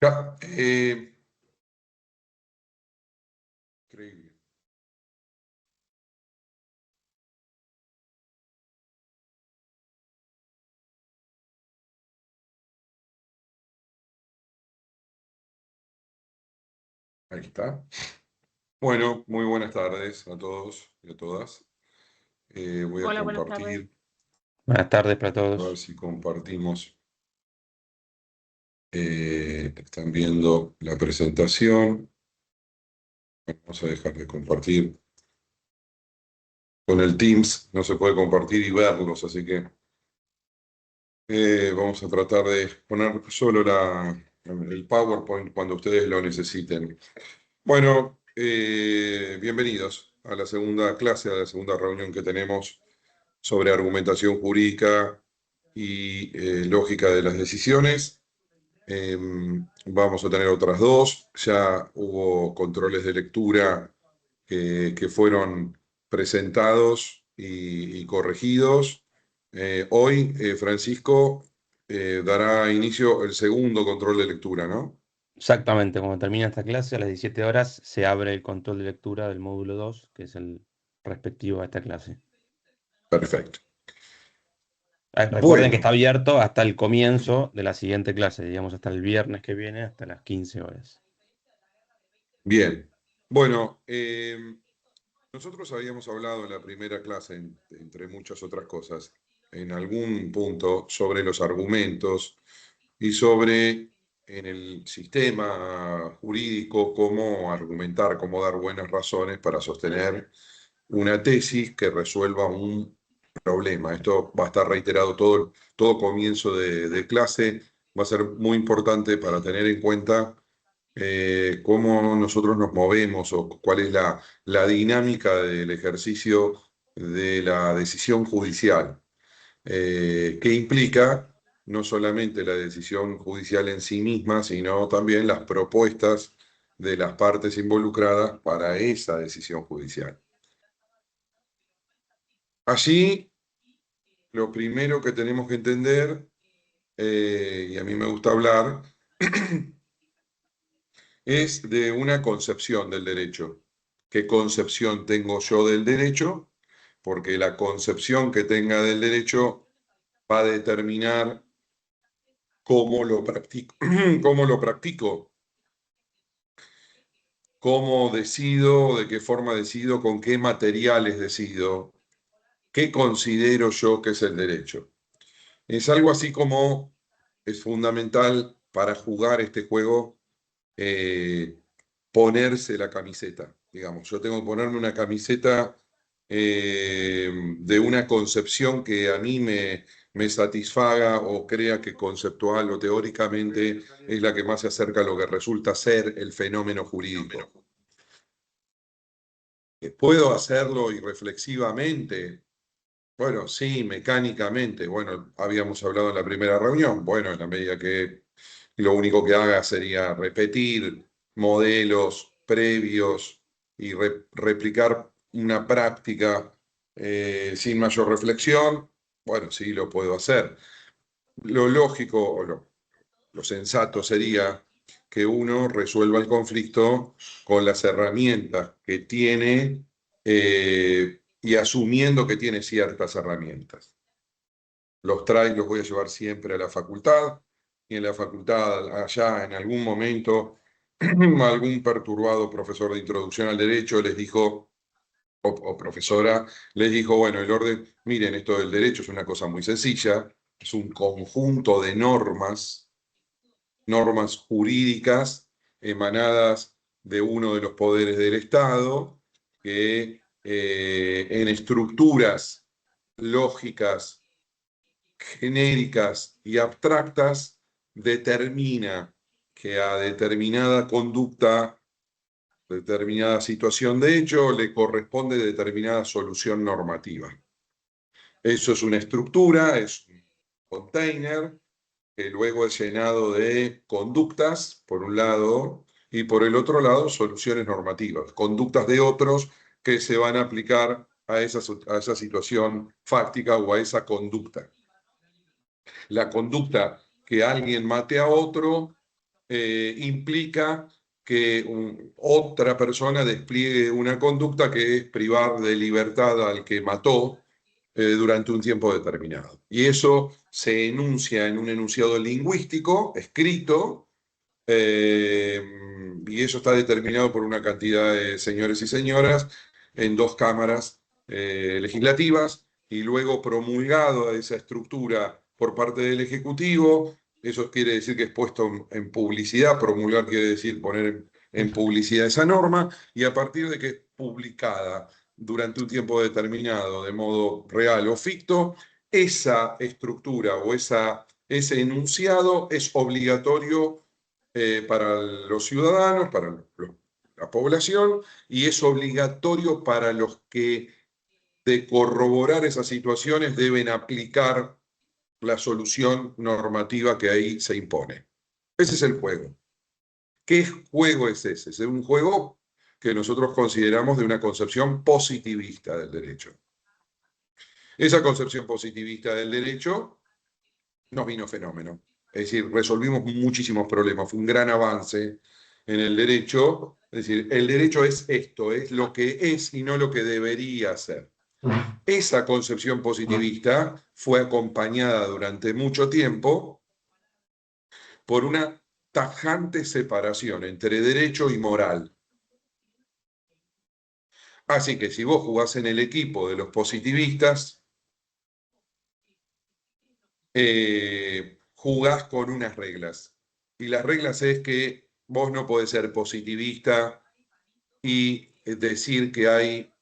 Ya, increíble. Ahí está. Bueno, muy buenas tardes a todos y a todas. Voy a Hola, buenas tardes. compartir, Buenas tardes para a ver todos. si compartimos. Están viendo la presentación. Vamos a dejar de compartir. Con el Teams no se puede compartir y verlos, así que vamos a tratar de poner solo el PowerPoint cuando ustedes lo necesiten. Bueno, bienvenidos a la segunda clase, a la segunda reunión que tenemos sobre argumentación jurídica y lógica de las decisiones. Vamos a tener otras dos. Ya hubo controles de lectura que fueron presentados y corregidos. Hoy, Francisco dará inicio el segundo control de lectura, ¿no? Exactamente, cuando termina esta clase, a las 17 horas, se abre el control de lectura del módulo 2, que es el respectivo a esta clase. Perfecto. Recuerden que está Bueno, abierto hasta el comienzo de la siguiente clase, digamos hasta el viernes que viene, hasta las 15 horas. bien. Bueno, nosotros habíamos hablado en la primera clase, entre muchas otras cosas, en algún punto sobre los argumentos y sobre en el sistema jurídico cómo argumentar, cómo dar buenas razones para sostener una tesis que resuelva un problema. Esto va a estar reiterado todo comienzo de clase, va a ser muy importante para tener en cuenta cómo nosotros nos movemos o cuál es la dinámica del ejercicio de la decisión judicial, que implica no solamente la decisión judicial en sí misma, sino también las propuestas de las partes involucradas para esa decisión judicial. Allí, lo primero que tenemos que entender, y a mí me gusta hablar, es de una concepción del derecho. ¿Qué concepción tengo yo del derecho? Porque la concepción que tenga del derecho va a determinar cómo lo practico, cómo lo practico, cómo decido, de qué forma decido, con qué materiales decido, qué considero yo que es el derecho. Es algo así como es fundamental para jugar este juego ponerse la camiseta, digamos. Yo tengo que ponerme una camiseta de una concepción que a mí me satisfaga o crea que conceptual o teóricamente es la que más se acerca a lo que resulta ser el fenómeno jurídico. ¿Puedo hacerlo irreflexivamente? Bueno, sí, mecánicamente. Bueno, habíamos hablado en la primera reunión. Bueno, en la medida que lo único que haga sería repetir modelos previos y replicar una práctica sin mayor reflexión, bueno, sí, lo puedo hacer. Lo lógico o lo sensato sería que uno resuelva el conflicto con las herramientas que tiene y asumiendo que tiene ciertas herramientas. Los voy a llevar siempre a la facultad y en la facultad allá en algún momento algún perturbado profesor de introducción al derecho les dijo, o profesora, les dijo, bueno, el orden, miren, esto del derecho es una cosa muy sencilla, es un conjunto de normas jurídicas emanadas de uno de los poderes del Estado, que en estructuras lógicas, genéricas y abstractas determina que a determinada conducta, determinada situación de hecho, le corresponde determinada solución normativa. Eso es una estructura, es un container, que luego es llenado de conductas, por un lado, y por el otro lado, soluciones normativas, conductas de otros que se van a aplicar a esa situación fáctica o a esa conducta. La conducta que alguien mate a otro implica que otra persona despliegue una conducta que es privar de libertad al que mató durante un tiempo determinado. Y eso se enuncia en un enunciado lingüístico, escrito, y eso está determinado por una cantidad de señores y señoras en dos cámaras legislativas y luego promulgado a esa estructura por parte del Ejecutivo. Eso quiere decir que es puesto en publicidad, promulgar quiere decir poner en publicidad esa norma, y a partir de que es publicada durante un tiempo determinado de modo real o ficto, esa estructura o ese enunciado es obligatorio para los ciudadanos, para la población, y es obligatorio para los que de corroborar esas situaciones deben aplicar la solución normativa que ahí se impone. Ese es el juego. ¿Qué juego es ese? Es un juego que nosotros consideramos de una concepción positivista del derecho. Esa concepción positivista del derecho nos vino fenómeno. Es decir, resolvimos muchísimos problemas. Fue un gran avance en el derecho. Es decir, el derecho es esto, es lo que es y no lo que debería ser. Esa concepción positivista fue acompañada durante mucho tiempo por una tajante separación entre derecho y moral. Así que si vos jugás en el equipo de los positivistas, jugás con unas reglas. Y las reglas es que vos no podés ser positivista y decir que hay,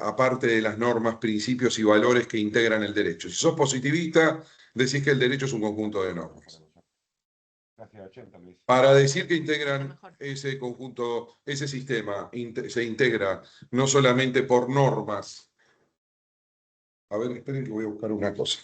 aparte de las normas, principios y valores que integran el derecho. Si sos positivista, decís que el derecho es un conjunto de normas. Para decir que integran ese conjunto, ese sistema se integra no solamente por normas. A ver, esperen que voy a buscar una cosa.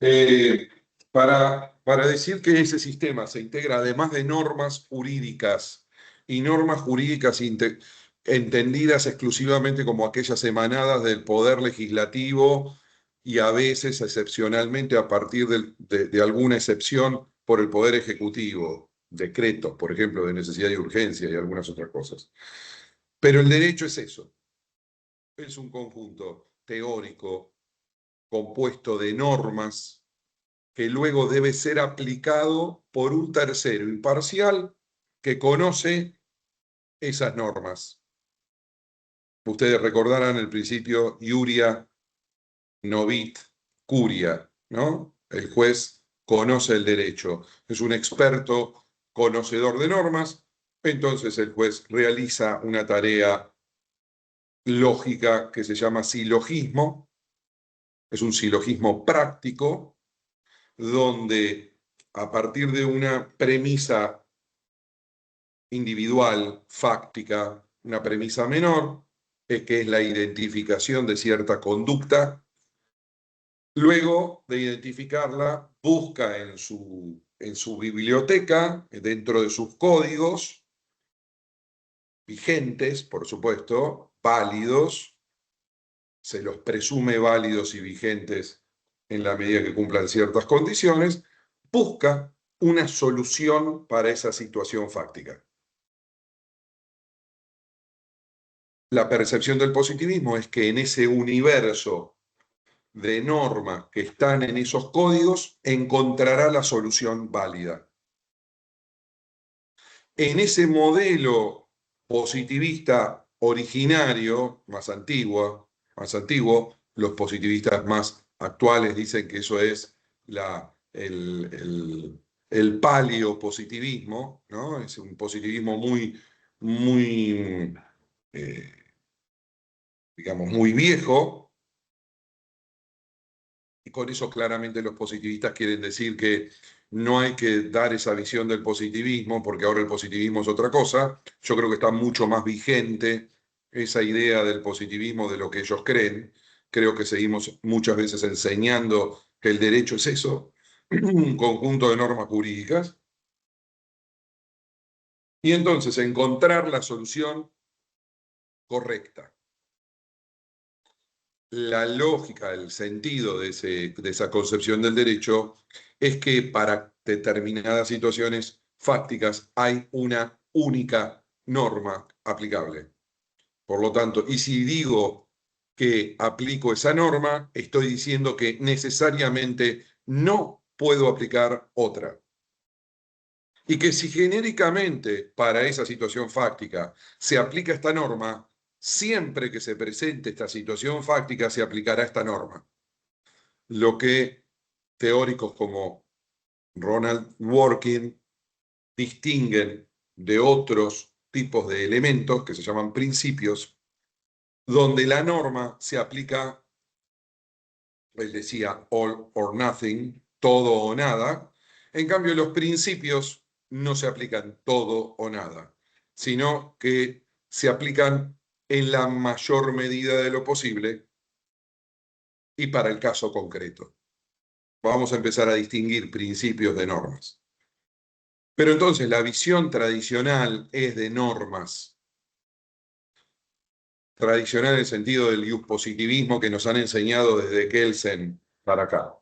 Eh, para decir que ese sistema se integra además de normas jurídicas y normas jurídicas entendidas exclusivamente como aquellas emanadas del poder legislativo y a veces excepcionalmente a partir de alguna excepción por el poder ejecutivo, decretos, por ejemplo, de necesidad y urgencia y algunas otras cosas. Pero el derecho es eso, es un conjunto teórico compuesto de normas que luego debe ser aplicado por un tercero imparcial que conoce esas normas. Ustedes recordarán el principio iuria novit curia, ¿no? El juez conoce el derecho, es un experto conocedor de normas, entonces el juez realiza una tarea lógica que se llama silogismo, es un silogismo práctico, donde a partir de una premisa individual, fáctica, una premisa menor, que es la identificación de cierta conducta. Luego de identificarla, busca en su biblioteca, dentro de sus códigos, vigentes, por supuesto, válidos, se los presume válidos y vigentes en la medida que cumplan ciertas condiciones, busca una solución para esa situación fáctica. La percepción del positivismo es que en ese universo de normas que están en esos códigos encontrará la solución válida. En ese modelo positivista originario, más antiguo, los positivistas más actuales dicen que eso es el paleopositivismo, ¿no? Es un positivismo muy eh, digamos, muy viejo, y con eso claramente los positivistas quieren decir que no hay que dar esa visión del positivismo, porque ahora el positivismo es otra cosa. Yo creo que está mucho más vigente esa idea del positivismo de lo que ellos creen. Creo que seguimos muchas veces enseñando que el derecho es eso, un conjunto de normas jurídicas. Y entonces encontrar la solución correcta. la lógica, el sentido de esa concepción del derecho es que para determinadas situaciones fácticas hay una única norma aplicable. Por lo tanto, y si digo que aplico esa norma, estoy diciendo que necesariamente no puedo aplicar otra. Y que si genéricamente para esa situación fáctica se aplica esta norma, siempre que se presente esta situación fáctica se aplicará esta norma. Lo que teóricos como Ronald Dworkin distinguen de otros tipos de elementos que se llaman principios, donde la norma se aplica, él decía all or nothing, todo o nada. En cambio, los principios no se aplican todo o nada, sino que se aplican en la mayor medida de lo posible y para el caso concreto. Vamos a empezar a distinguir principios de normas. Pero entonces la visión tradicional es de normas. Tradicional en el sentido del positivismo que nos han enseñado desde Kelsen para acá.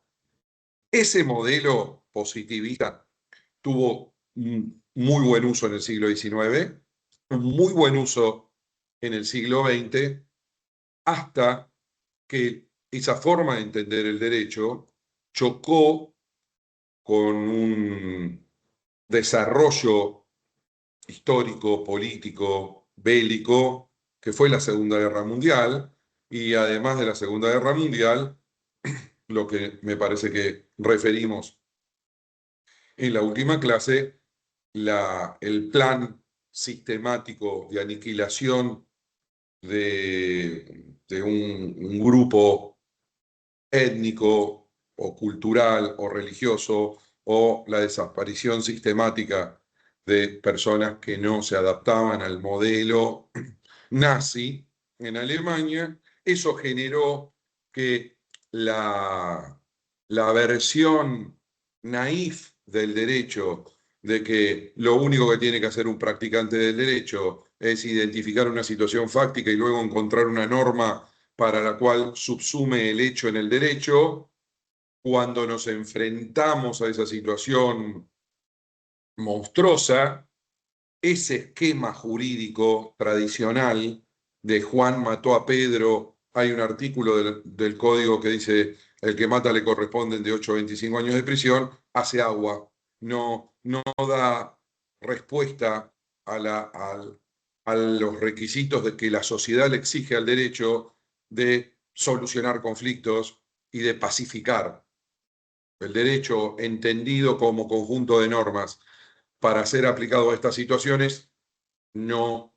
Ese modelo positivista tuvo un muy buen uso en el siglo XIX, un muy buen uso en el siglo XX, hasta que esa forma de entender el derecho chocó con un desarrollo histórico, político, bélico, que fue la Segunda Guerra Mundial, y además de la Segunda Guerra Mundial, lo que me parece que referimos en la última clase, el plan sistemático de aniquilación de un grupo étnico o cultural o religioso, o la desaparición sistemática de personas que no se adaptaban al modelo nazi en Alemania. Eso generó que la versión naif del derecho, de que lo único que tiene que hacer un practicante del derecho es identificar una situación fáctica y luego encontrar una norma para la cual subsume el hecho en el derecho, cuando nos enfrentamos a esa situación monstruosa, ese esquema jurídico tradicional de Juan mató a Pedro, hay un artículo del código que dice el que mata le corresponden de 8 a 25 años de prisión, hace agua, no da respuesta a los requisitos de que la sociedad le exige al derecho de solucionar conflictos y de pacificar. El derecho entendido como conjunto de normas para ser aplicado a estas situaciones no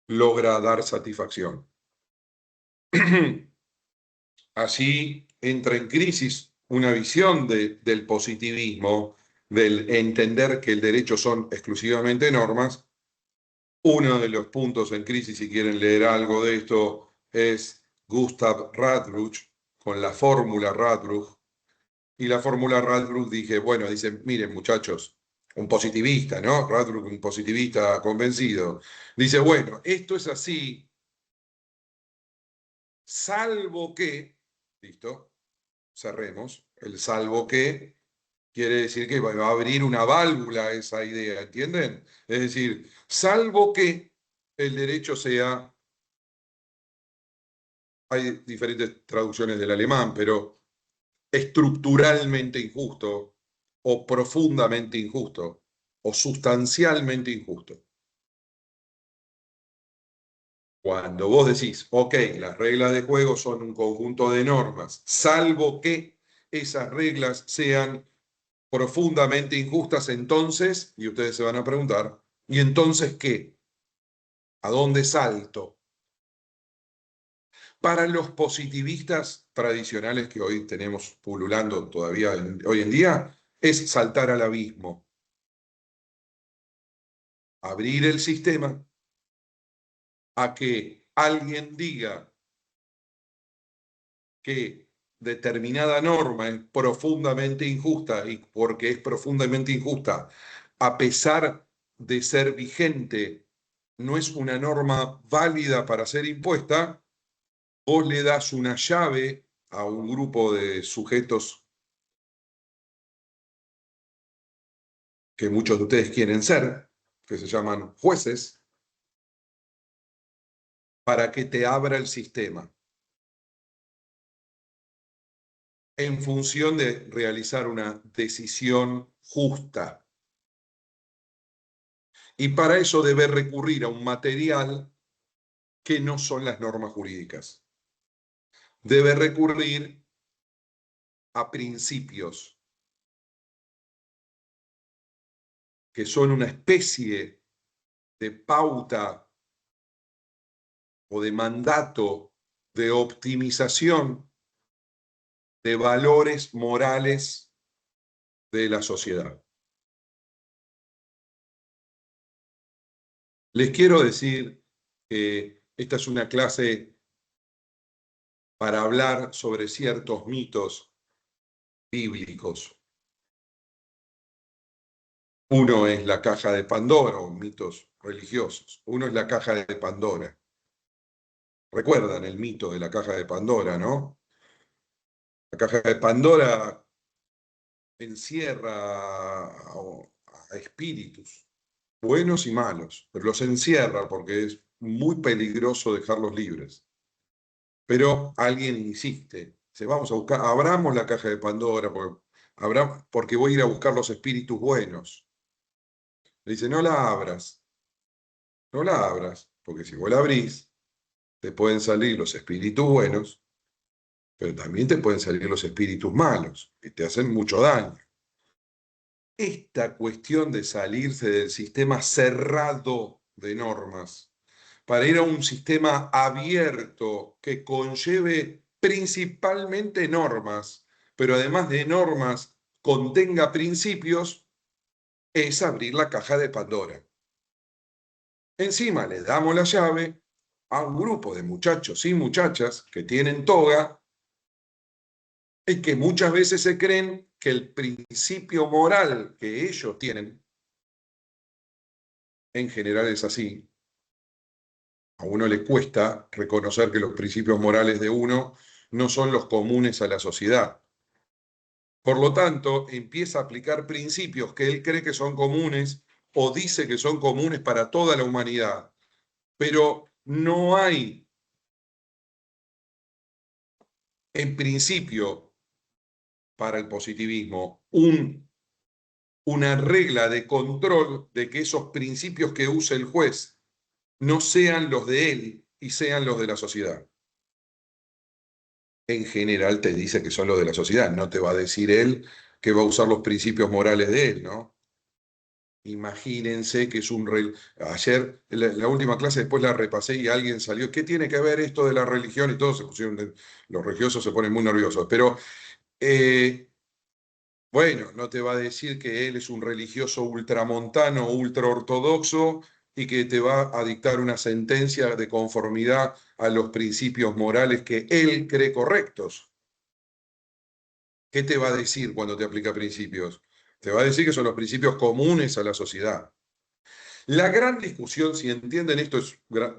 logra dar satisfacción. Así entra en crisis una visión del positivismo, del entender que el derecho son exclusivamente normas. Uno de los puntos en crisis, si quieren leer algo de esto, es Gustav Radbruch con la fórmula Radbruch. Y la fórmula Radbruch dice, miren muchachos, un positivista, ¿no? Radbruch, un positivista convencido. Dice, bueno, esto es así, salvo que, listo, cerremos, el salvo que quiere decir que va a abrir una válvula a esa idea, ¿entienden? Es decir, salvo que el derecho sea, hay diferentes traducciones del alemán, pero estructuralmente injusto, o profundamente injusto, o sustancialmente injusto. Cuando vos decís, ok, las reglas de juego son un conjunto de normas, salvo que esas reglas sean profundamente injustas, entonces, y ustedes se van a preguntar, ¿y entonces qué? ¿A dónde salto? Para los positivistas tradicionales que hoy tenemos pululando todavía hoy en día, es saltar al abismo. Abrir el sistema a que alguien diga que determinada norma es profundamente injusta, y porque es profundamente injusta, a pesar de ser vigente, no es una norma válida para ser impuesta, vos le das una llave a un grupo de sujetos que muchos de ustedes quieren ser, que se llaman jueces, para que te abra el sistema en función de realizar una decisión justa. Y para eso debe recurrir a un material que no son las normas jurídicas. Debe recurrir a principios que son una especie de pauta o de mandato de optimización de valores morales de la sociedad. Les quiero decir que esta es una clase para hablar sobre ciertos mitos bíblicos. Uno es la caja de Pandora, o mitos religiosos. Uno es la caja de Pandora. Recuerdan el mito de la caja de Pandora, ¿no? La caja de Pandora encierra a espíritus, buenos y malos, pero los encierra porque es muy peligroso dejarlos libres. Pero alguien insiste, dice, vamos a buscar, abramos la caja de Pandora, porque voy a ir a buscar los espíritus buenos. Le dice, no la abras, porque si vos la abrís, te pueden salir los espíritus buenos, pero también te pueden salir los espíritus malos, que te hacen mucho daño. Esta cuestión de salirse del sistema cerrado de normas para ir a un sistema abierto que conlleve principalmente normas, pero además de normas contenga principios, es abrir la caja de Pandora. Encima le damos la llave a un grupo de muchachos y muchachas que tienen toga y que muchas veces se creen que el principio moral que ellos tienen, en general es así. A uno le cuesta reconocer que los principios morales de uno no son los comunes a la sociedad. Por lo tanto, empieza a aplicar principios que él cree que son comunes o dice que son comunes para toda la humanidad. Pero no hay, en principio, para el positivismo, una regla de control de que esos principios que use el juez no sean los de él y sean los de la sociedad. En general te dice que son los de la sociedad, no te va a decir él que va a usar los principios morales de él, ¿no? Imagínense que es un... Ayer, la última clase, después la repasé y alguien salió, ¿qué tiene que ver esto de la religión? Y todos se pusieron, los religiosos se ponen muy nerviosos, pero bueno, no te va a decir que él es un religioso ultramontano, ultraortodoxo y que te va a dictar una sentencia de conformidad a los principios morales que él cree correctos. ¿Qué te va a decir cuando te aplica principios? Te va a decir que son los principios comunes a la sociedad. La gran discusión, si entienden esto,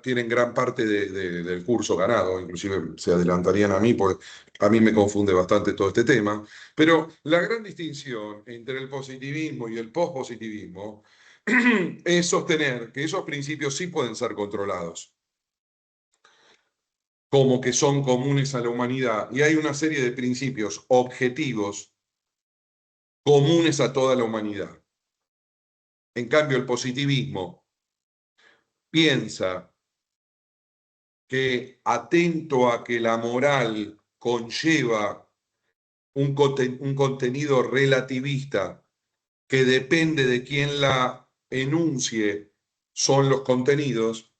tienen gran parte del curso ganado, inclusive se adelantarían a mí, porque a mí me confunde bastante todo este tema, pero la gran distinción entre el positivismo y el pospositivismo es sostener que esos principios sí pueden ser controlados, como que son comunes a la humanidad, y hay una serie de principios objetivos comunes a toda la humanidad. En cambio, el positivismo piensa que atento a que la moral conlleva un contenido relativista que depende de quién la enuncie, son los contenidos,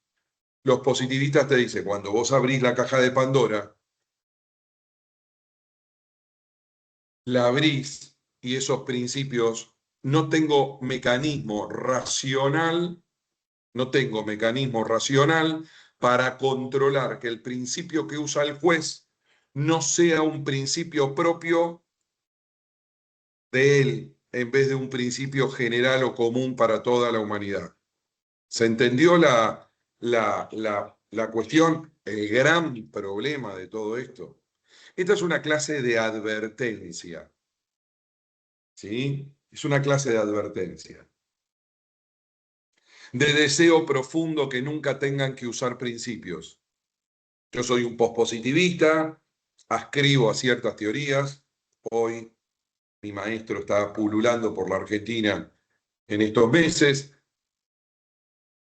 los positivistas te dicen, cuando vos abrís la caja de Pandora, la abrís y esos principios, no tengo mecanismo racional para controlar que el principio que usa el juez no sea un principio propio de él, en vez de un principio general o común para toda la humanidad. ¿Se entendió la cuestión? el gran problema de todo esto. Esta es una clase de advertencia, ¿sí? Es una clase de advertencia. De deseo profundo que nunca tengan que usar principios. Yo soy un pospositivista, ascribo a ciertas teorías. Hoy mi maestro está pululando por la Argentina en estos meses.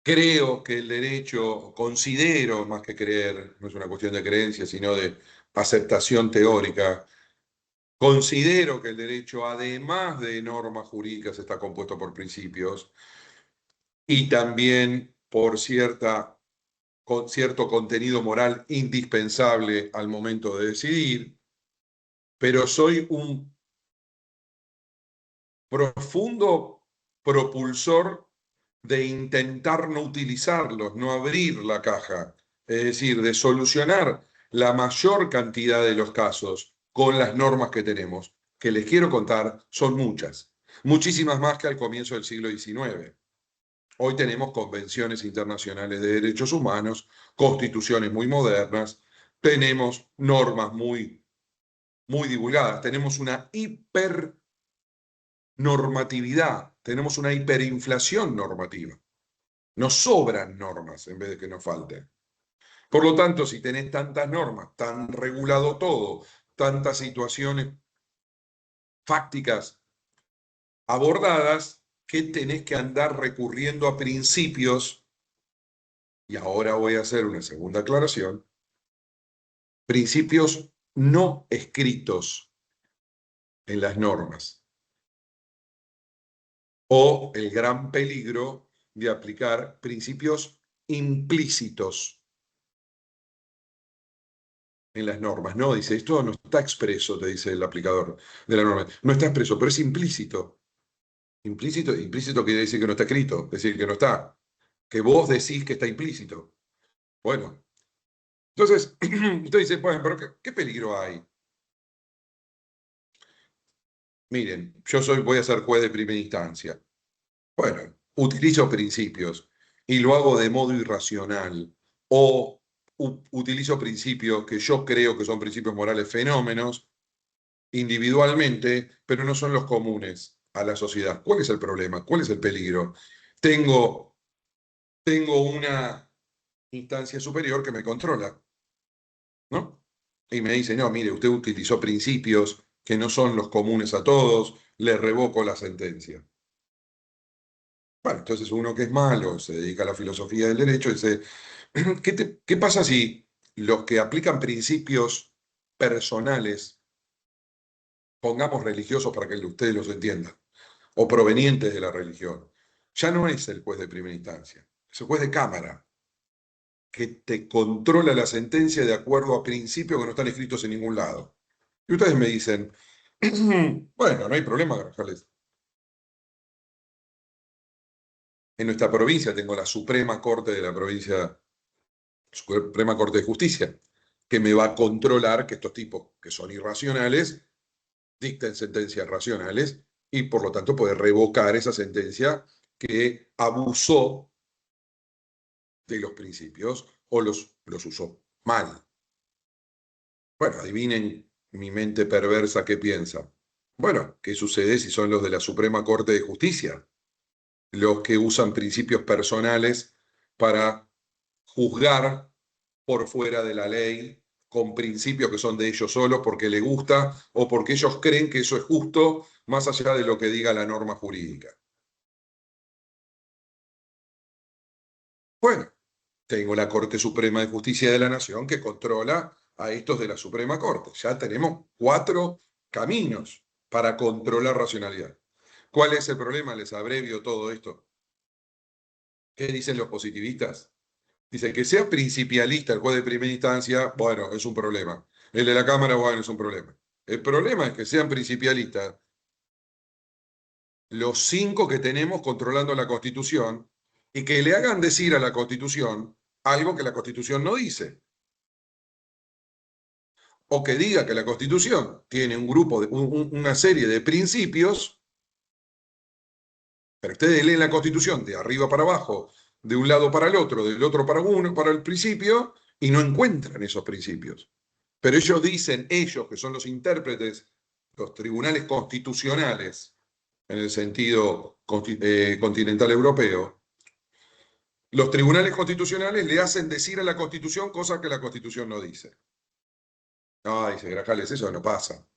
Creo que el derecho, considero, más que creer, no es una cuestión de creencia, sino de aceptación teórica, considero que el derecho, además de normas jurídicas, está compuesto por principios y también por cierto contenido moral indispensable al momento de decidir, pero soy un profundo propulsor de intentar no utilizarlos, no abrir la caja, es decir, de solucionar la mayor cantidad de los casos con las normas que tenemos, que les quiero contar, son muchas, muchísimas más que al comienzo del siglo XIX. Hoy tenemos convenciones internacionales de derechos humanos, constituciones muy modernas, tenemos normas muy divulgadas, tenemos una hipernormatividad, tenemos una hiperinflación normativa. Nos sobran normas en vez de que nos falten. Por lo tanto, si tenés tantas normas, tan regulado todo, tantas situaciones fácticas abordadas, que tenés que andar recurriendo a principios, y ahora voy a hacer una segunda aclaración, principios no escritos en las normas, o el gran peligro de aplicar principios implícitos en las normas. No, dice, esto no está expreso, te dice el aplicador de la norma. No está expreso, pero es implícito. Implícito quiere decir que no está escrito, es decir, que no está, que vos decís que está implícito. Bueno, entonces, usted dice, bueno, pero ¿qué peligro hay? Miren, voy a ser juez de primera instancia. Bueno, utilizo principios y lo hago de modo irracional o utilizo principios que yo creo que son principios morales fenómenos individualmente, pero no son los comunes a la sociedad. ¿Cuál es el problema? ¿Cuál es el peligro? Tengo, tengo una instancia superior que me controla, ¿no? Y me dice, no, mire, usted utilizó principios que no son los comunes a todos, le revoco la sentencia. Bueno, entonces uno que es malo, se dedica a la filosofía del derecho, dice, ¿qué pasa si los que aplican principios personales, pongamos religiosos para que ustedes los entiendan, o provenientes de la religión, ya no es el juez de primera instancia, es el juez de cámara, que te controla la sentencia de acuerdo a principios que no están escritos en ningún lado? Y ustedes me dicen, bueno, no hay problema, Grajales. En nuestra provincia tengo la Suprema Corte de la provincia, Suprema Corte de Justicia, que me va a controlar que estos tipos que son irracionales dicten sentencias racionales y por lo tanto poder revocar esa sentencia que abusó de los principios o los usó mal. Bueno, adivinen mi mente perversa qué piensa. Bueno, ¿qué sucede si son los de la Suprema Corte de Justicia los que usan principios personales para juzgar por fuera de la ley con principios que son de ellos solos porque les gusta o porque ellos creen que eso es justo más allá de lo que diga la norma jurídica? Bueno, tengo la Corte Suprema de Justicia de la Nación que controla a estos de la Suprema Corte. Ya tenemos 4 caminos para controlar racionalidad. ¿Cuál es el problema? Les abrevio todo esto. ¿Qué dicen los positivistas? Dice que sea principialista el juez de primera instancia, bueno, es un problema. El de la Cámara, bueno, es un problema. El problema es que sean principialistas los 5 que tenemos controlando la Constitución y que le hagan decir a la Constitución algo que la Constitución no dice. O que diga que la Constitución tiene un grupo, una serie de principios, pero ustedes leen la Constitución de arriba para abajo, de un lado para el otro, del otro para uno, para el principio, y no encuentran esos principios. Pero ellos dicen, ellos que son los intérpretes, los tribunales constitucionales, en el sentido continental europeo, los tribunales constitucionales le hacen decir a la Constitución cosas que la Constitución no dice. No, dice Grajales, eso no pasa.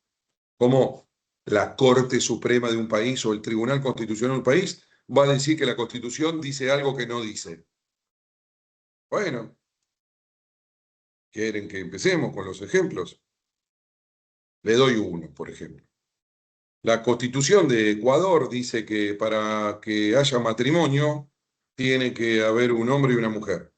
¿Cómo la Corte Suprema de un país o el Tribunal Constitucional de un país va a decir que la Constitución dice algo que no dice? Bueno, ¿quieren que empecemos con los ejemplos? Le doy uno, por ejemplo. La Constitución de Ecuador dice que para que haya matrimonio tiene que haber un hombre y una mujer.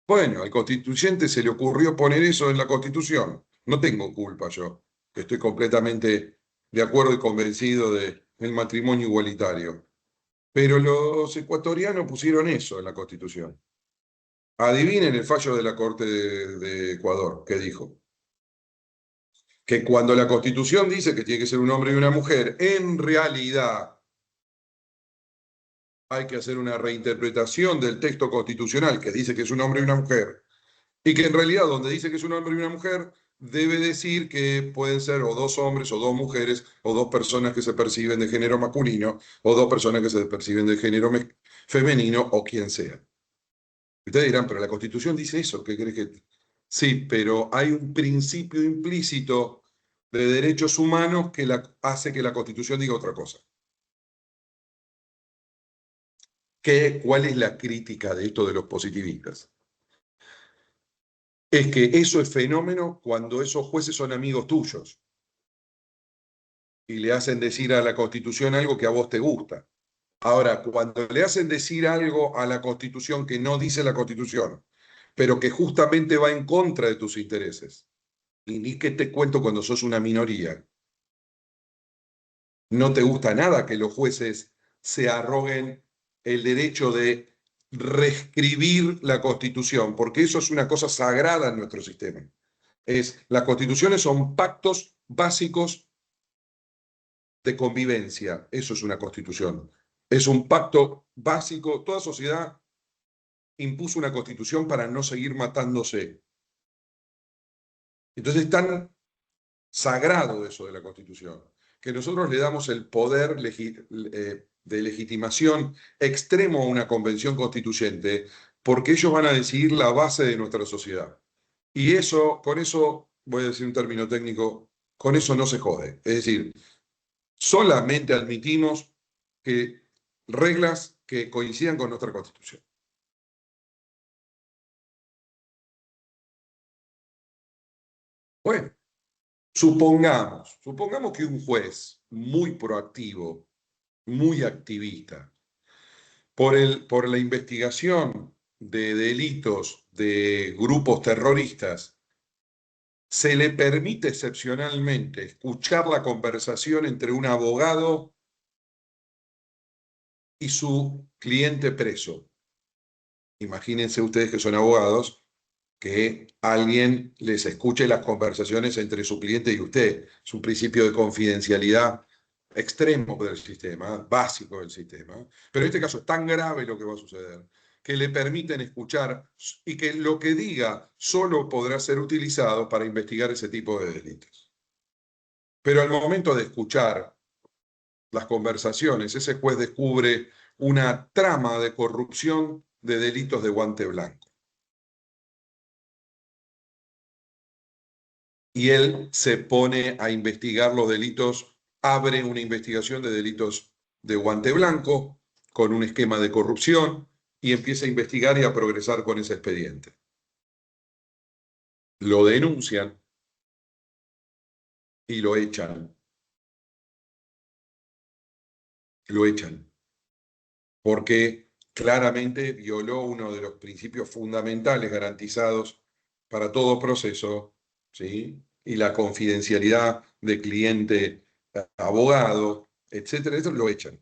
Bueno, al constituyente se le ocurrió poner eso en la Constitución. No tengo culpa yo, que estoy completamente de acuerdo y convencido del matrimonio igualitario. Pero los ecuatorianos pusieron eso en la Constitución. Adivinen el fallo de la Corte de Ecuador, ¿qué dijo? Que cuando la Constitución dice que tiene que ser un hombre y una mujer, en realidad hay que hacer una reinterpretación del texto constitucional que dice que es un hombre y una mujer, y que en realidad donde dice que es un hombre y una mujer, debe decir que pueden ser o dos hombres o dos mujeres o dos personas que se perciben de género masculino o dos personas que se perciben de género femenino o quien sea. Ustedes dirán, pero la Constitución dice eso, ¿qué crees que...? Sí, pero hay un principio implícito de derechos humanos que hace que la Constitución diga otra cosa. ¿Cuál es la crítica de esto de los positivistas? Es que eso es fenómeno cuando esos jueces son amigos tuyos y le hacen decir a la Constitución algo que a vos te gusta. Ahora, cuando le hacen decir algo a la Constitución que no dice la Constitución, pero que justamente va en contra de tus intereses, y ni que te cuento cuando sos una minoría, no te gusta nada que los jueces se arroguen el derecho de reescribir la Constitución, porque eso es una cosa sagrada en nuestro sistema. Las constituciones son pactos básicos de convivencia, eso es una constitución. Es un pacto básico, toda sociedad impuso una constitución para no seguir matándose. Entonces es tan sagrado eso de la constitución, que nosotros le damos el poder de legitimación extremo a una convención constituyente, porque ellos van a decidir la base de nuestra sociedad. Y eso, con eso, voy a decir un término técnico, con eso no se jode. Es decir, solamente admitimos que reglas que coincidan con nuestra Constitución. Bueno, supongamos que un juez muy proactivo, muy activista, por la investigación de delitos de grupos terroristas, se le permite excepcionalmente escuchar la conversación entre un abogado y su cliente preso. Imagínense ustedes que son abogados, que alguien les escuche las conversaciones entre su cliente y usted. Es un principio de confidencialidad extremo del sistema, básico del sistema. Pero en este caso es tan grave lo que va a suceder, que le permiten escuchar y que lo que diga solo podrá ser utilizado para investigar ese tipo de delitos. Pero al momento de escuchar las conversaciones, ese juez descubre una trama de corrupción de delitos de guante blanco. Y él se pone a investigar los delitos, abre una investigación de delitos de guante blanco con un esquema de corrupción y empieza a investigar y a progresar con ese expediente. Lo denuncian y lo echan. Lo echan. Porque claramente violó uno de los principios fundamentales garantizados para todo proceso, ¿sí? Y la confidencialidad de cliente, abogado, etcétera, etcétera, lo echan.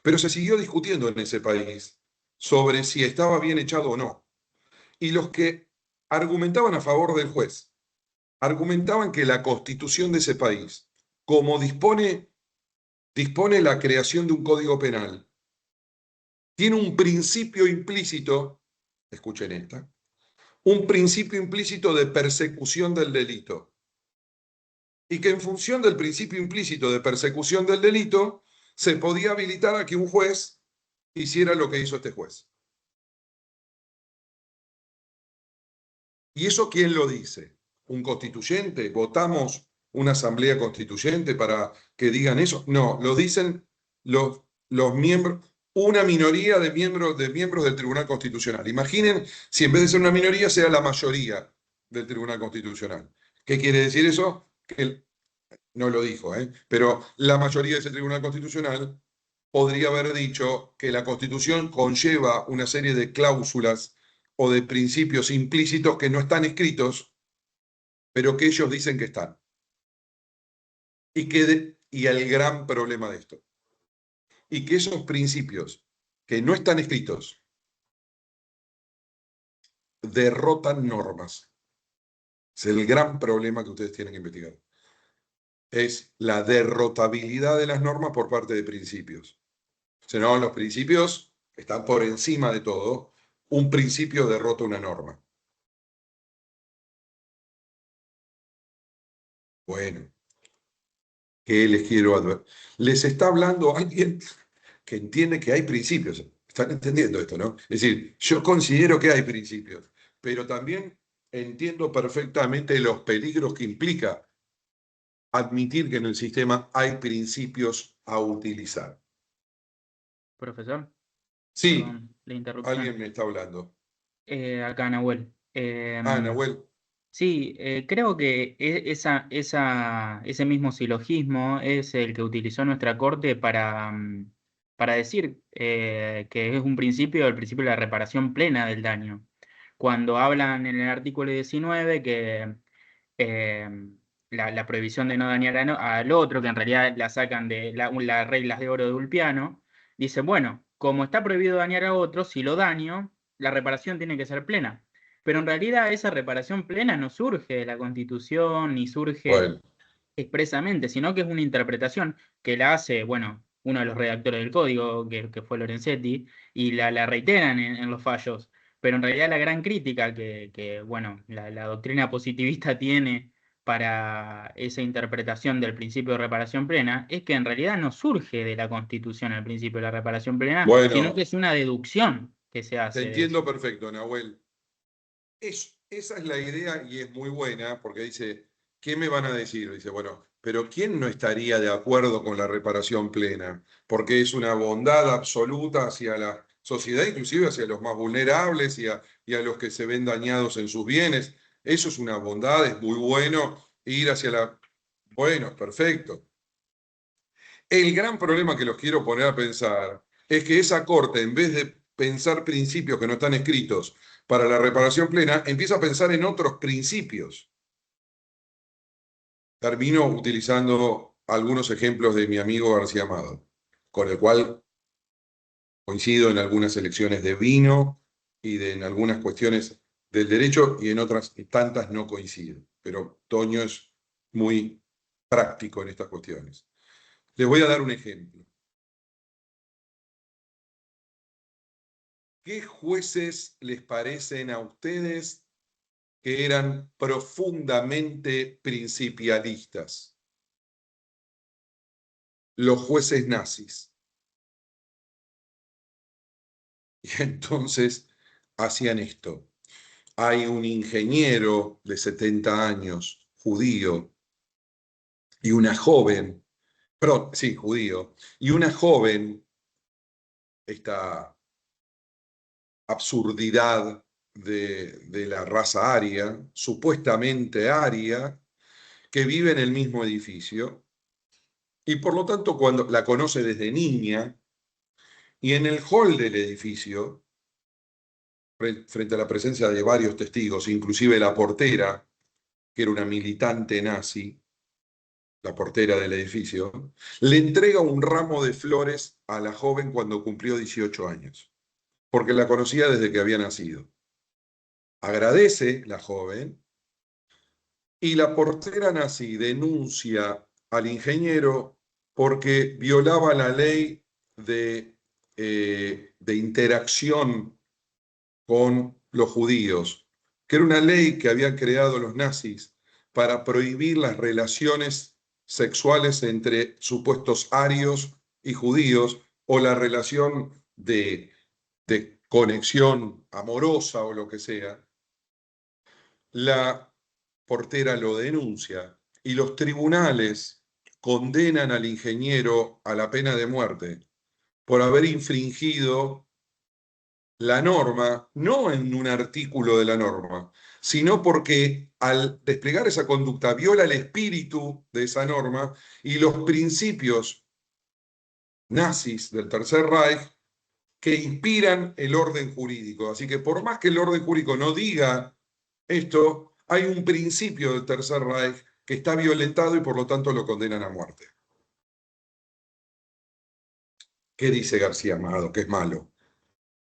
Pero se siguió discutiendo en ese país sobre si estaba bien echado o no. Y los que argumentaban a favor del juez, argumentaban que la constitución de ese país, como dispone la creación de un código penal, tiene un principio implícito, escuchen esta, un principio implícito de persecución del delito. Y que en función del principio implícito de persecución del delito, se podía habilitar a que un juez hiciera lo que hizo este juez. ¿Y eso quién lo dice? ¿Un constituyente? ¿Votamos una asamblea constituyente para que digan eso? No, lo dicen los miembros, una minoría de miembros del Tribunal Constitucional. Imaginen si en vez de ser una minoría sea la mayoría del Tribunal Constitucional. ¿Qué quiere decir eso? Que no lo dijo, pero la mayoría de ese Tribunal Constitucional podría haber dicho que la Constitución conlleva una serie de cláusulas o de principios implícitos que no están escritos, pero que ellos dicen que están. Y el gran problema de esto. Y que esos principios que no están escritos derrotan normas. Es el gran problema que ustedes tienen que investigar. Es la derrotabilidad de las normas por parte de principios. Si no, los principios están por encima de todo. Un principio derrota una norma. Bueno, ¿qué les quiero advertir? Les está hablando alguien que entiende que hay principios. Están entendiendo esto, ¿no? Es decir, yo considero que hay principios, pero también entiendo perfectamente los peligros que implica admitir que en el sistema hay principios a utilizar. Profesor, Sí, perdón la interrupción. alguien me está hablando. Acá, Nahuel. Nahuel. Sí, creo que ese mismo silogismo es el que utilizó nuestra corte para decir que es un principio, el principio de la reparación plena del daño. Cuando hablan en el artículo 19 que la prohibición de no dañar al otro, que en realidad la sacan de las reglas de oro de Ulpiano, dice, bueno, como está prohibido dañar a otro, si lo daño, la reparación tiene que ser plena. Pero en realidad esa reparación plena no surge de la Constitución ni surge Bueno, expresamente, sino que es una interpretación que la hace, bueno, uno de los redactores del código, que fue Lorenzetti, y la reiteran en los fallos. Pero en realidad la gran crítica bueno, la doctrina positivista tiene para esa interpretación del principio de reparación plena es que en realidad no surge de la Constitución el principio de la reparación plena, sino que bueno, es una deducción que se te hace de eso. entiendo perfecto, Nahuel. Esa es la idea y es muy buena porque dice, ¿qué me van a decir? Dice, bueno, pero ¿quién no estaría de acuerdo con la reparación plena? Porque es una bondad absoluta hacia la sociedad, inclusive hacia los más vulnerables y a los que se ven dañados en sus bienes. Eso es una bondad, es muy bueno ir hacia la... Bueno, perfecto. El gran problema que los quiero poner a pensar es que esa corte, en vez de pensar principios que no están escritos para la reparación plena, empieza a pensar en otros principios. Termino utilizando algunos ejemplos de mi amigo García Amado, con el cual coincido en algunas elecciones de vino y en algunas cuestiones del derecho y en otras tantas no coincido. Pero Toño es muy práctico en estas cuestiones. Les voy a dar un ejemplo. ¿Qué jueces les parecen a ustedes que eran profundamente principialistas? Los jueces nazis. Y entonces hacían esto. Hay un ingeniero de 70 años, judío, y una joven, perdón, sí, judío, y una joven, esta absurdidad de la raza aria, supuestamente aria, que vive en el mismo edificio, y por lo tanto cuando la conoce desde niña, y en el hall del edificio, frente a la presencia de varios testigos, inclusive la portera, que era una militante nazi, la portera del edificio, le entrega un ramo de flores a la joven cuando cumplió 18 años, porque la conocía desde que había nacido. Agradece la joven y la portera nazi denuncia al ingeniero porque violaba la ley de interacción con los judíos, que era una ley que habían creado los nazis para prohibir las relaciones sexuales entre supuestos arios y judíos, o la relación de conexión amorosa o lo que sea. La portera lo denuncia y los tribunales condenan al ingeniero a la pena de muerte por haber infringido la norma, no en un artículo de la norma, sino porque al desplegar esa conducta viola el espíritu de esa norma y los principios nazis del Tercer Reich que inspiran el orden jurídico. Así que por más que el orden jurídico no diga esto, hay un principio del Tercer Reich que está violentado y por lo tanto lo condenan a muerte. ¿Qué dice García Amado? Que es malo.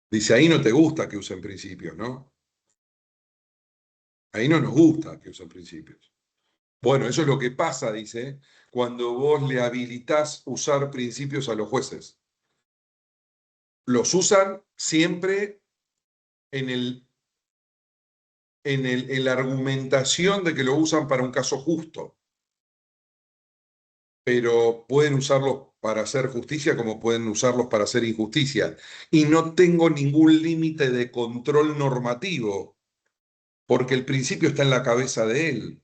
Dice, ahí no te gusta que usen principios, ¿no? Ahí no nos gusta que usen principios. Bueno, eso es lo que pasa, dice, cuando vos le habilitás usar principios a los jueces. Los usan siempre en la argumentación de que lo usan para un caso justo, pero pueden usarlos para hacer justicia como pueden usarlos para hacer injusticia. Y no tengo ningún límite de control normativo, porque el principio está en la cabeza de él.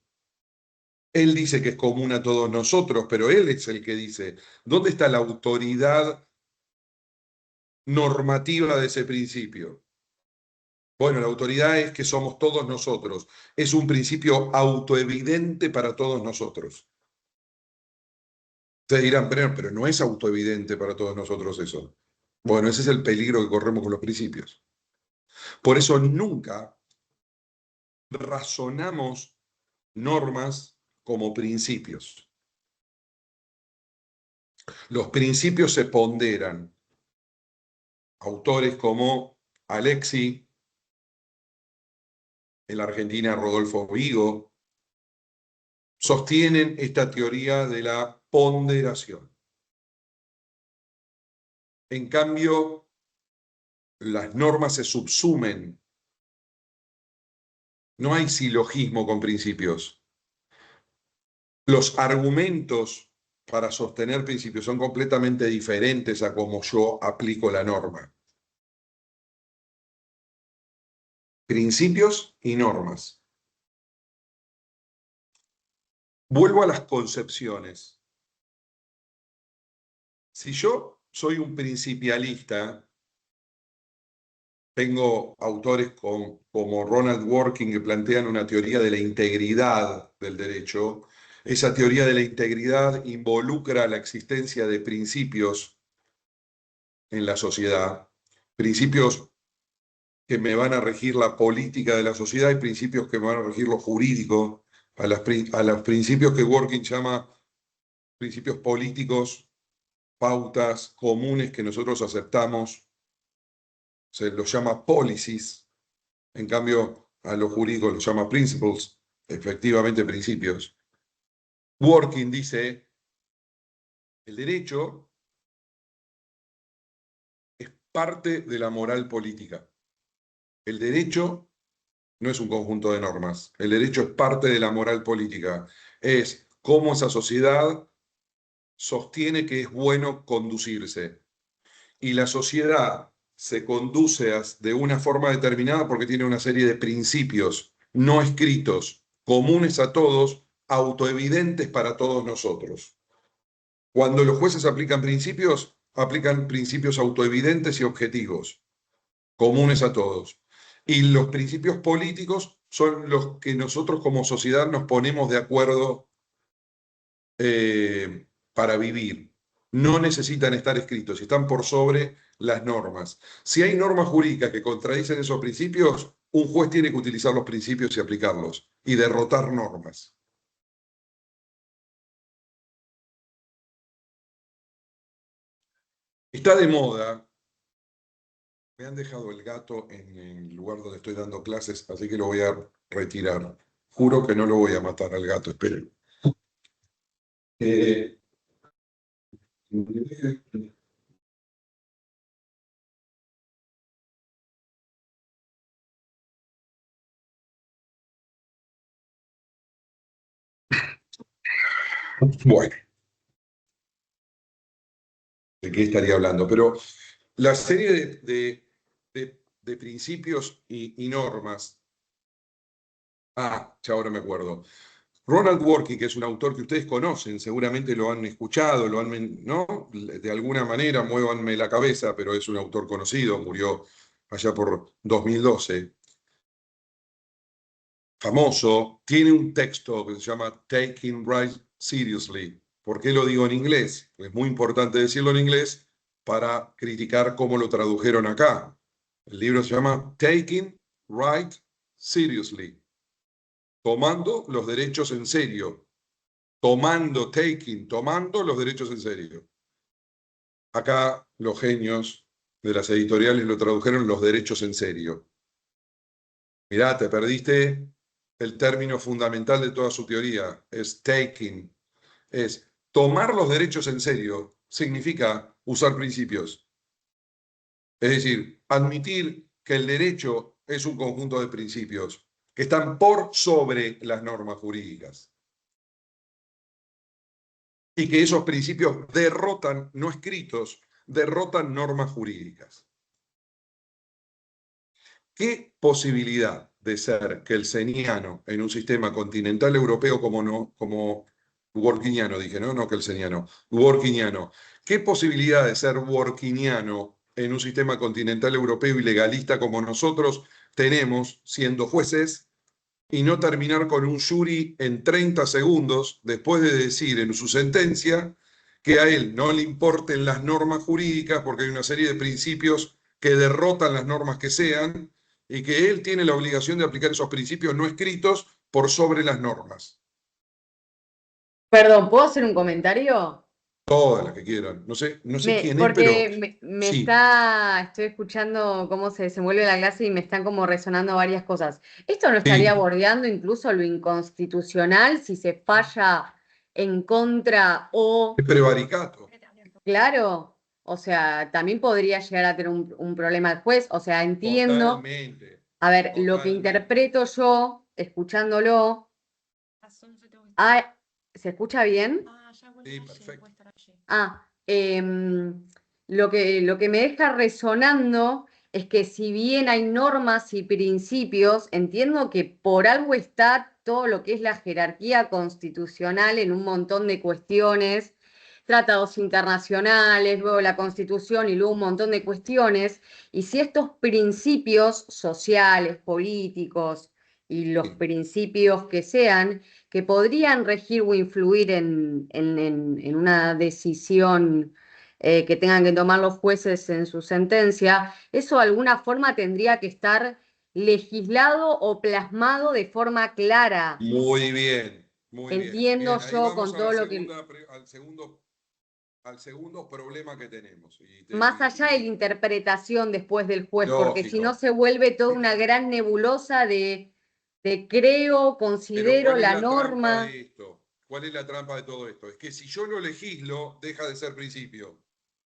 Él dice que es común a todos nosotros, pero él es el que dice, ¿dónde está la autoridad normativa de ese principio? Bueno, la autoridad es que somos todos nosotros. Es un principio autoevidente para todos nosotros. Ustedes dirán, pero no es autoevidente para todos nosotros eso. Bueno, ese es el peligro que corremos con los principios. Por eso nunca razonamos normas como principios. Los principios se ponderan. Autores como Alexi, en la Argentina Rodolfo Vigo, sostienen esta teoría de la ponderación. En cambio, las normas se subsumen. No hay silogismo con principios. Los argumentos para sostener principios son completamente diferentes a cómo yo aplico la norma. Principios y normas. Vuelvo a las concepciones. Si yo soy un principialista, tengo autores como Ronald Dworkin que plantean una teoría de la integridad del derecho. Esa teoría de la integridad involucra la existencia de principios en la sociedad, principios que me van a regir la política de la sociedad y principios que me van a regir lo jurídico, a los principios que Dworkin llama principios políticos, pautas comunes que nosotros aceptamos, se los llama policies, en cambio a los jurídicos los llama principles, efectivamente principios. Dworkin dice, el derecho es parte de la moral política. El derecho no es un conjunto de normas. El derecho es parte de la moral política. Es cómo esa sociedad sostiene que es bueno conducirse. Y la sociedad se conduce de una forma determinada porque tiene una serie de principios no escritos, comunes a todos, autoevidentes para todos nosotros. Cuando los jueces aplican principios autoevidentes y objetivos, comunes a todos. Y los principios políticos son los que nosotros como sociedad nos ponemos de acuerdo para vivir. No necesitan estar escritos, están por sobre las normas. Si hay normas jurídicas que contradicen esos principios, un juez tiene que utilizar los principios y aplicarlos y derrotar normas. Está de moda. Me han dejado el gato en el lugar donde estoy dando clases, así que lo voy a retirar. Juro que no lo voy a matar al gato, esperen. Eh, Bueno, ¿de qué estaría hablando? Pero la serie de principios y normas. Ya ahora me acuerdo. Ronald Dworkin, que es un autor que ustedes conocen, seguramente lo han escuchado, ¿no? De alguna manera, muévanme la cabeza, pero es un autor conocido, murió allá por 2012. Famoso, tiene un texto que se llama Taking Right Seriously. ¿Por qué lo digo en inglés? Es muy importante decirlo en inglés para criticar cómo lo tradujeron acá. El libro se llama Taking Right Seriously, tomando los derechos en serio. Tomando los derechos en serio. Acá los genios de las editoriales lo tradujeron los derechos en serio. Mirá, te perdiste el término fundamental de toda su teoría, es taking, es tomar los derechos en serio, significa usar principios. Es decir, admitir que el derecho es un conjunto de principios que están por sobre las normas jurídicas. Y que esos principios derrotan, no escritos, derrotan normas jurídicas. ¿Qué posibilidad de ser kelseniano en un sistema continental europeo como dworkiniano, dije, ¿no? No kelseniano, dworkiniano. ¿Qué posibilidad de ser dworkiniano en un sistema continental europeo y legalista como nosotros tenemos siendo jueces y no terminar con un jury en 30 segundos después de decir en su sentencia que a él no le importen las normas jurídicas porque hay una serie de principios que derrotan las normas que sean y que él tiene la obligación de aplicar esos principios no escritos por sobre las normas? Perdón, ¿puedo hacer un comentario? Todas las que quieran. No sé quién es, pero Porque sí. estoy escuchando cómo se desenvuelve la clase y me están como resonando varias cosas. ¿Esto no Sí. estaría bordeando incluso lo inconstitucional si se falla en contra o, Es prevaricato. claro, o sea, también podría llegar a tener un problema el juez? O sea, entiendo. Totalmente. A ver, lo que Totalmente. interpreto yo, escuchándolo, ¿se escucha bien? Sí, perfecto. Lo que me deja resonando es que si bien hay normas y principios, entiendo que por algo está todo lo que es la jerarquía constitucional en un montón de cuestiones, tratados internacionales, luego la Constitución y luego un montón de cuestiones, y si estos principios sociales, políticos y los principios que sean, que podrían regir o influir en una decisión que tengan que tomar los jueces en su sentencia, eso de alguna forma tendría que estar legislado o plasmado de forma clara. Muy bien, muy bien. Entiendo Bien, ahí yo vamos con a todo la lo que... segunda, al segundo problema que tenemos. Más allá de la interpretación después del juez, porque si no Lógico. se vuelve toda una gran nebulosa de creo, Pero considero ¿cuál es la la trampa norma. de esto? ¿Cuál es la trampa de todo esto? Es que si yo lo legislo, deja de ser principio.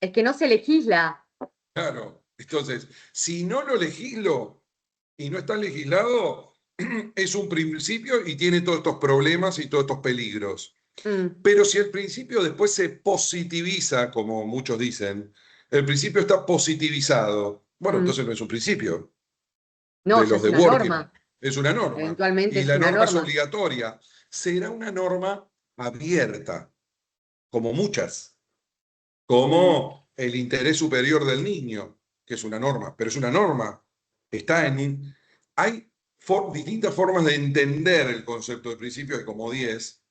Es que no se legisla. Claro. Entonces, si no lo legislo y no está legislado, es un principio y tiene todos estos problemas y todos estos peligros. Pero si el principio después se positiviza, como muchos dicen, el principio está positivizado, bueno, entonces no es un principio No, de ya los es de una Working, norma. es una norma. Eventualmente Y es la una norma es norma. obligatoria. Será una norma abierta, como muchas, como el interés superior del niño, que es una norma, pero es una norma. Hay distintas formas de entender el concepto de principio, hay como 10,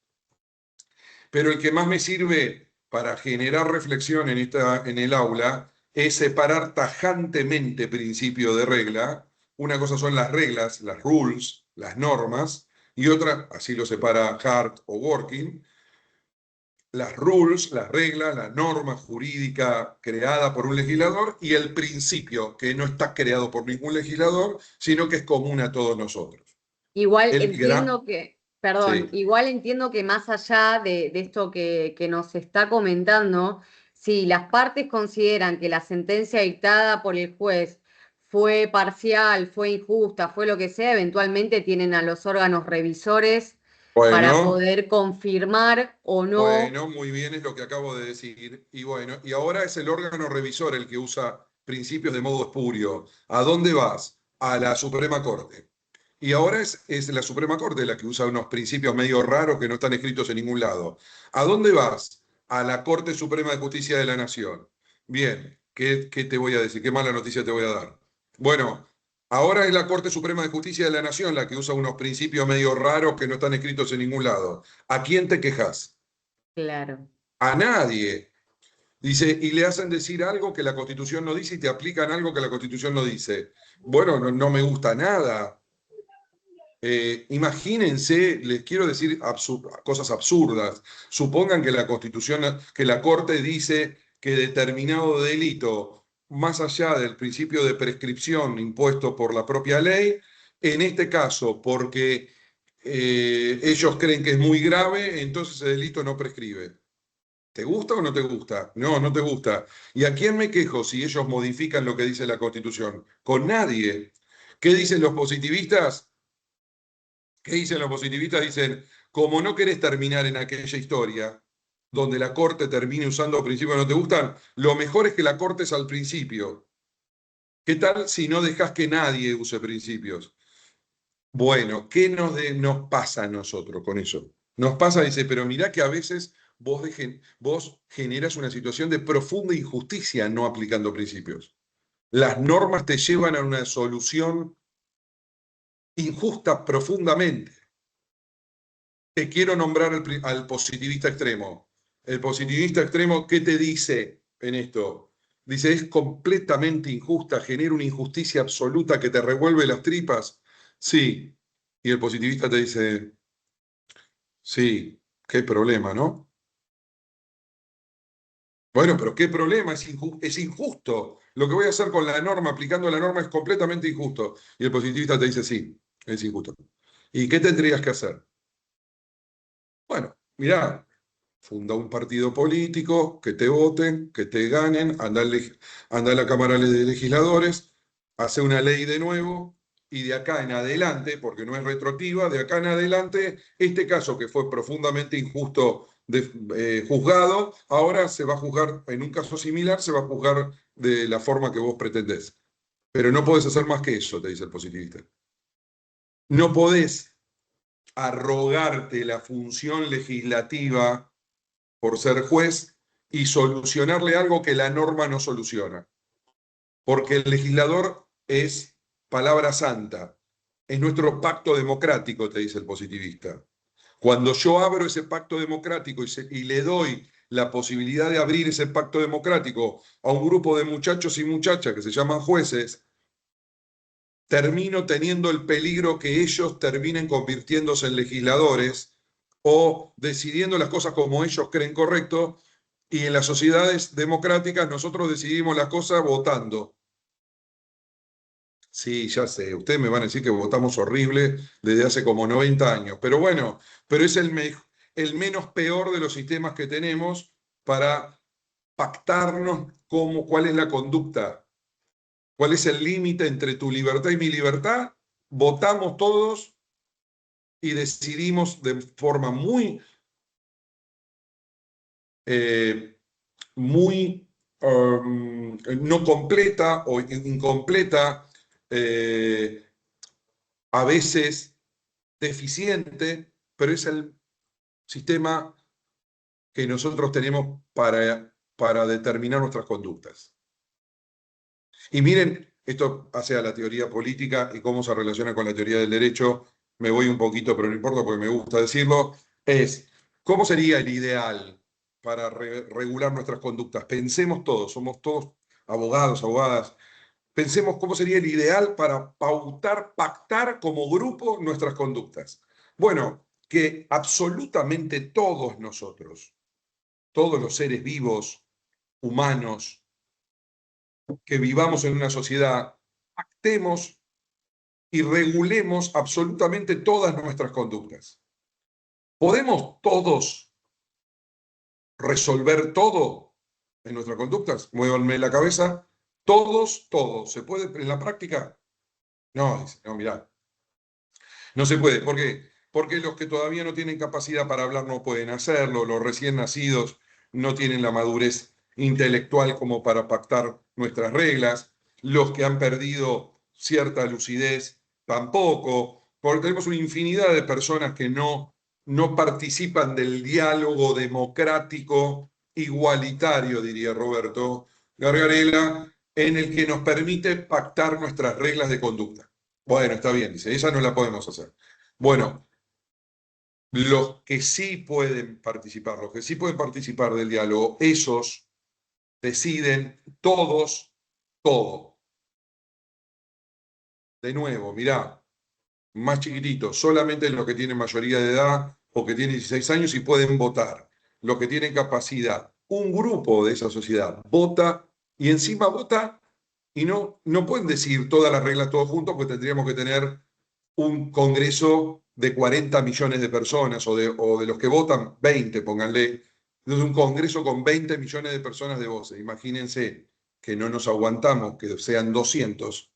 pero el que más me sirve para generar reflexión en el aula es separar tajantemente principio de regla. Una cosa son las reglas, las rules, las normas, y otra, así lo separa Hart o Working, las rules, las reglas, la norma jurídica creada por un legislador y el principio que no está creado por ningún legislador, sino que es común a todos nosotros. Igual El entiendo que, perdón, Sí. igual entiendo que más allá de esto que nos está comentando, si las partes consideran que la sentencia dictada por el juez fue parcial, fue injusta, fue lo que sea, eventualmente tienen a los órganos revisores para Bueno, poder confirmar o no. bueno, muy bien, es lo que acabo de decir. Y bueno, y ahora es el órgano revisor el que usa principios de modo espurio. ¿A dónde vas? A la Suprema Corte. Y ahora es la Suprema Corte la que usa unos principios medio raros que no están escritos en ningún lado. ¿A dónde vas? A la Corte Suprema de Justicia de la Nación. Bien, ¿qué te voy a decir? ¿Qué mala noticia te voy a dar? Bueno, ahora es la Corte Suprema de Justicia de la Nación la que usa unos principios medio raros que no están escritos en ningún lado. ¿A quién te quejas? Claro. A nadie. Dice, y le hacen decir algo que la Constitución no dice y te aplican algo que la Constitución no dice. Bueno, no me gusta nada. Imagínense, les quiero decir cosas absurdas. Supongan que la Constitución, que la Corte dice que determinado delito, más allá del principio de prescripción impuesto por la propia ley, en este caso, porque ellos creen que es muy grave, entonces ese delito no prescribe. ¿Te gusta o no te gusta? No, no te gusta. ¿Y a quién me quejo si ellos modifican lo que dice la Constitución? Con nadie. ¿Qué dicen los positivistas? ¿Qué dicen los positivistas? Dicen, como no querés terminar en aquella historia donde la Corte termine usando principios que no te gustan, lo mejor es que la cortes al principio. ¿Qué tal si no dejas que nadie use principios? Bueno, ¿qué nos pasa a nosotros con eso? Nos pasa, dice, pero mirá que a veces vos generas una situación de profunda injusticia no aplicando principios. Las normas te llevan a una solución injusta profundamente. Te quiero nombrar al positivista extremo. El positivista extremo, ¿qué te dice en esto? Dice, es completamente injusta, genera una injusticia absoluta que te revuelve las tripas. Sí. Y el positivista te dice, sí, qué problema, ¿no? Bueno, pero qué problema, es injusto. Lo que voy a hacer con la norma, aplicando la norma, es completamente injusto. Y el positivista te dice, sí, es injusto. ¿Y qué tendrías que hacer? Bueno, mirá, funda un partido político, que te voten, que te ganen, anda a la Cámara de Legisladores, hace una ley de nuevo, y de acá en adelante, porque no es retroactiva, de acá en adelante, este caso que fue profundamente injusto juzgado, ahora se va a juzgar, en un caso similar, se va a juzgar de la forma que vos pretendés. Pero no podés hacer más que eso, te dice el positivista. No podés arrogarte la función legislativa por ser juez y solucionarle algo que la norma no soluciona. Porque el legislador es palabra santa, es nuestro pacto democrático, te dice el positivista. Cuando yo abro ese pacto democrático y le doy la posibilidad de abrir ese pacto democrático a un grupo de muchachos y muchachas que se llaman jueces, termino teniendo el peligro que ellos terminen convirtiéndose en legisladores o decidiendo las cosas como ellos creen correcto, y en las sociedades democráticas nosotros decidimos las cosas votando. Sí, ya sé, ustedes me van a decir que votamos horrible desde hace como 90 años, pero bueno, pero es el menos peor de los sistemas que tenemos para pactarnos cuál es la conducta, cuál es el límite entre tu libertad y mi libertad. Votamos todos y decidimos de forma muy no completa o incompleta, a veces deficiente, pero es el sistema que nosotros tenemos para determinar nuestras conductas. Y miren, esto hace a la teoría política y cómo se relaciona con la teoría del derecho. Me voy un poquito, pero no importa porque me gusta decirlo. ¿Cómo sería el ideal para regular nuestras conductas? Pensemos todos, somos todos abogados, abogadas. Pensemos cómo sería el ideal para pactar como grupo nuestras conductas. Bueno, que absolutamente todos nosotros, todos los seres vivos, humanos, que vivamos en una sociedad, pactemos y regulemos absolutamente todas nuestras conductas. ¿Podemos todos resolver todo en nuestras conductas? Muévanme la cabeza. Todos, todos. ¿Se puede en la práctica? No, dice, no, mirá. No se puede. ¿Por qué? porque los que todavía no tienen capacidad para hablar no pueden hacerlo, los recién nacidos no tienen la madurez intelectual como para pactar nuestras reglas, los que han perdido cierta lucidez tampoco, porque tenemos una infinidad de personas que no participan del diálogo democrático igualitario, diría Roberto Gargarella, en el que nos permite pactar nuestras reglas de conducta. Bueno, está bien, dice, esa no la podemos hacer. Bueno, los que sí pueden participar, del diálogo, esos deciden todos todo. De nuevo, mirá, más chiquititos, solamente los que tienen mayoría de edad o que tienen 16 años y pueden votar. Los que tienen capacidad, un grupo de esa sociedad vota y encima vota y no pueden decir todas las reglas todos juntos, porque tendríamos que tener un congreso de 40 millones de personas o de los que votan 20, pónganle. Entonces un congreso con 20 millones de personas de voces. Imagínense que no nos aguantamos, que sean 200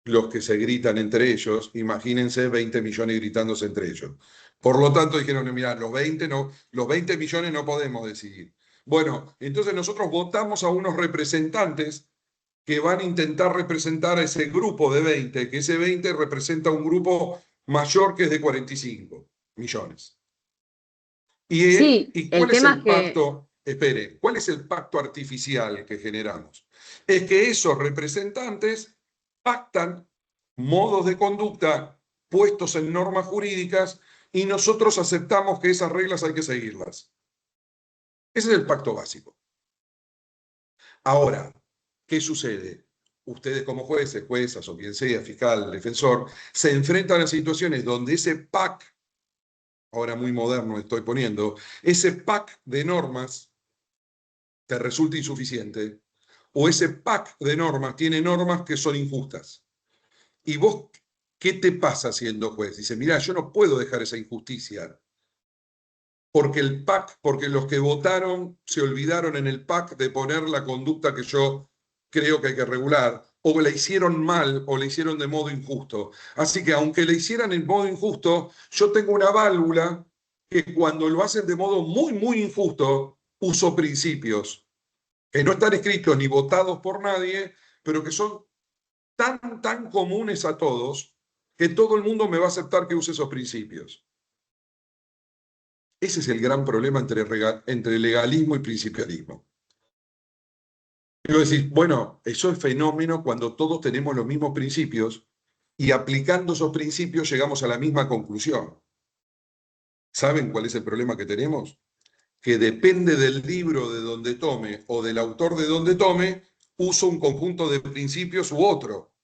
los que se gritan entre ellos, imagínense 20 millones gritándose entre ellos. Por lo tanto dijeron, mira, los 20 millones no podemos decidir. Bueno, entonces nosotros votamos a unos representantes que van a intentar representar a ese grupo de 20, que ese 20 representa un grupo mayor que es de 45 millones. Sí, ¿Y el cuál es tema el es que pacto? Espere, ¿cuál es el pacto artificial que generamos? Es que esos representantes pactan modos de conducta puestos en normas jurídicas y nosotros aceptamos que esas reglas hay que seguirlas. Ese es el pacto básico. Ahora, ¿qué sucede? Ustedes como jueces, juezas o quien sea, fiscal, defensor, se enfrentan a situaciones donde ese pack, ahora muy moderno estoy poniendo, ese pack de normas te resulta insuficiente o ese pack de normas tiene normas que son injustas. ¿Y vos qué te pasa siendo juez? Dice, mirá, yo no puedo dejar esa injusticia porque el PAC, porque los que votaron se olvidaron en el PAC de poner la conducta que yo creo que hay que regular, o la hicieron mal o la hicieron de modo injusto. Así que aunque la hicieran en modo injusto, yo tengo una válvula que cuando lo hacen de modo muy, muy injusto, uso principios que no están escritos ni votados por nadie, pero que son tan comunes a todos que todo el mundo me va a aceptar que use esos principios. Ese es el gran problema entre legalismo y principialismo. Y vos decís, bueno, eso es fenómeno cuando todos tenemos los mismos principios y aplicando esos principios llegamos a la misma conclusión. ¿Saben cuál es el problema que tenemos? Que depende del libro de donde tome o del autor de donde tome, uso un conjunto de principios u otro.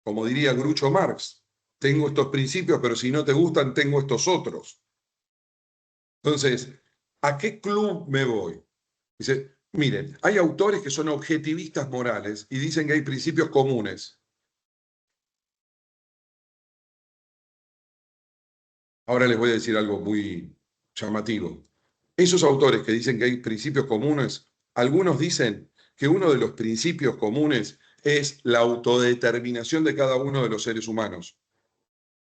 Como diría Groucho Marx, tengo estos principios, pero si no te gustan, tengo estos otros. Entonces, ¿a qué club me voy? Dice, miren, hay autores que son objetivistas morales y dicen que hay principios comunes. Ahora les voy a decir algo muy llamativo. Esos autores que dicen que hay principios comunes, algunos dicen que uno de los principios comunes es la autodeterminación de cada uno de los seres humanos.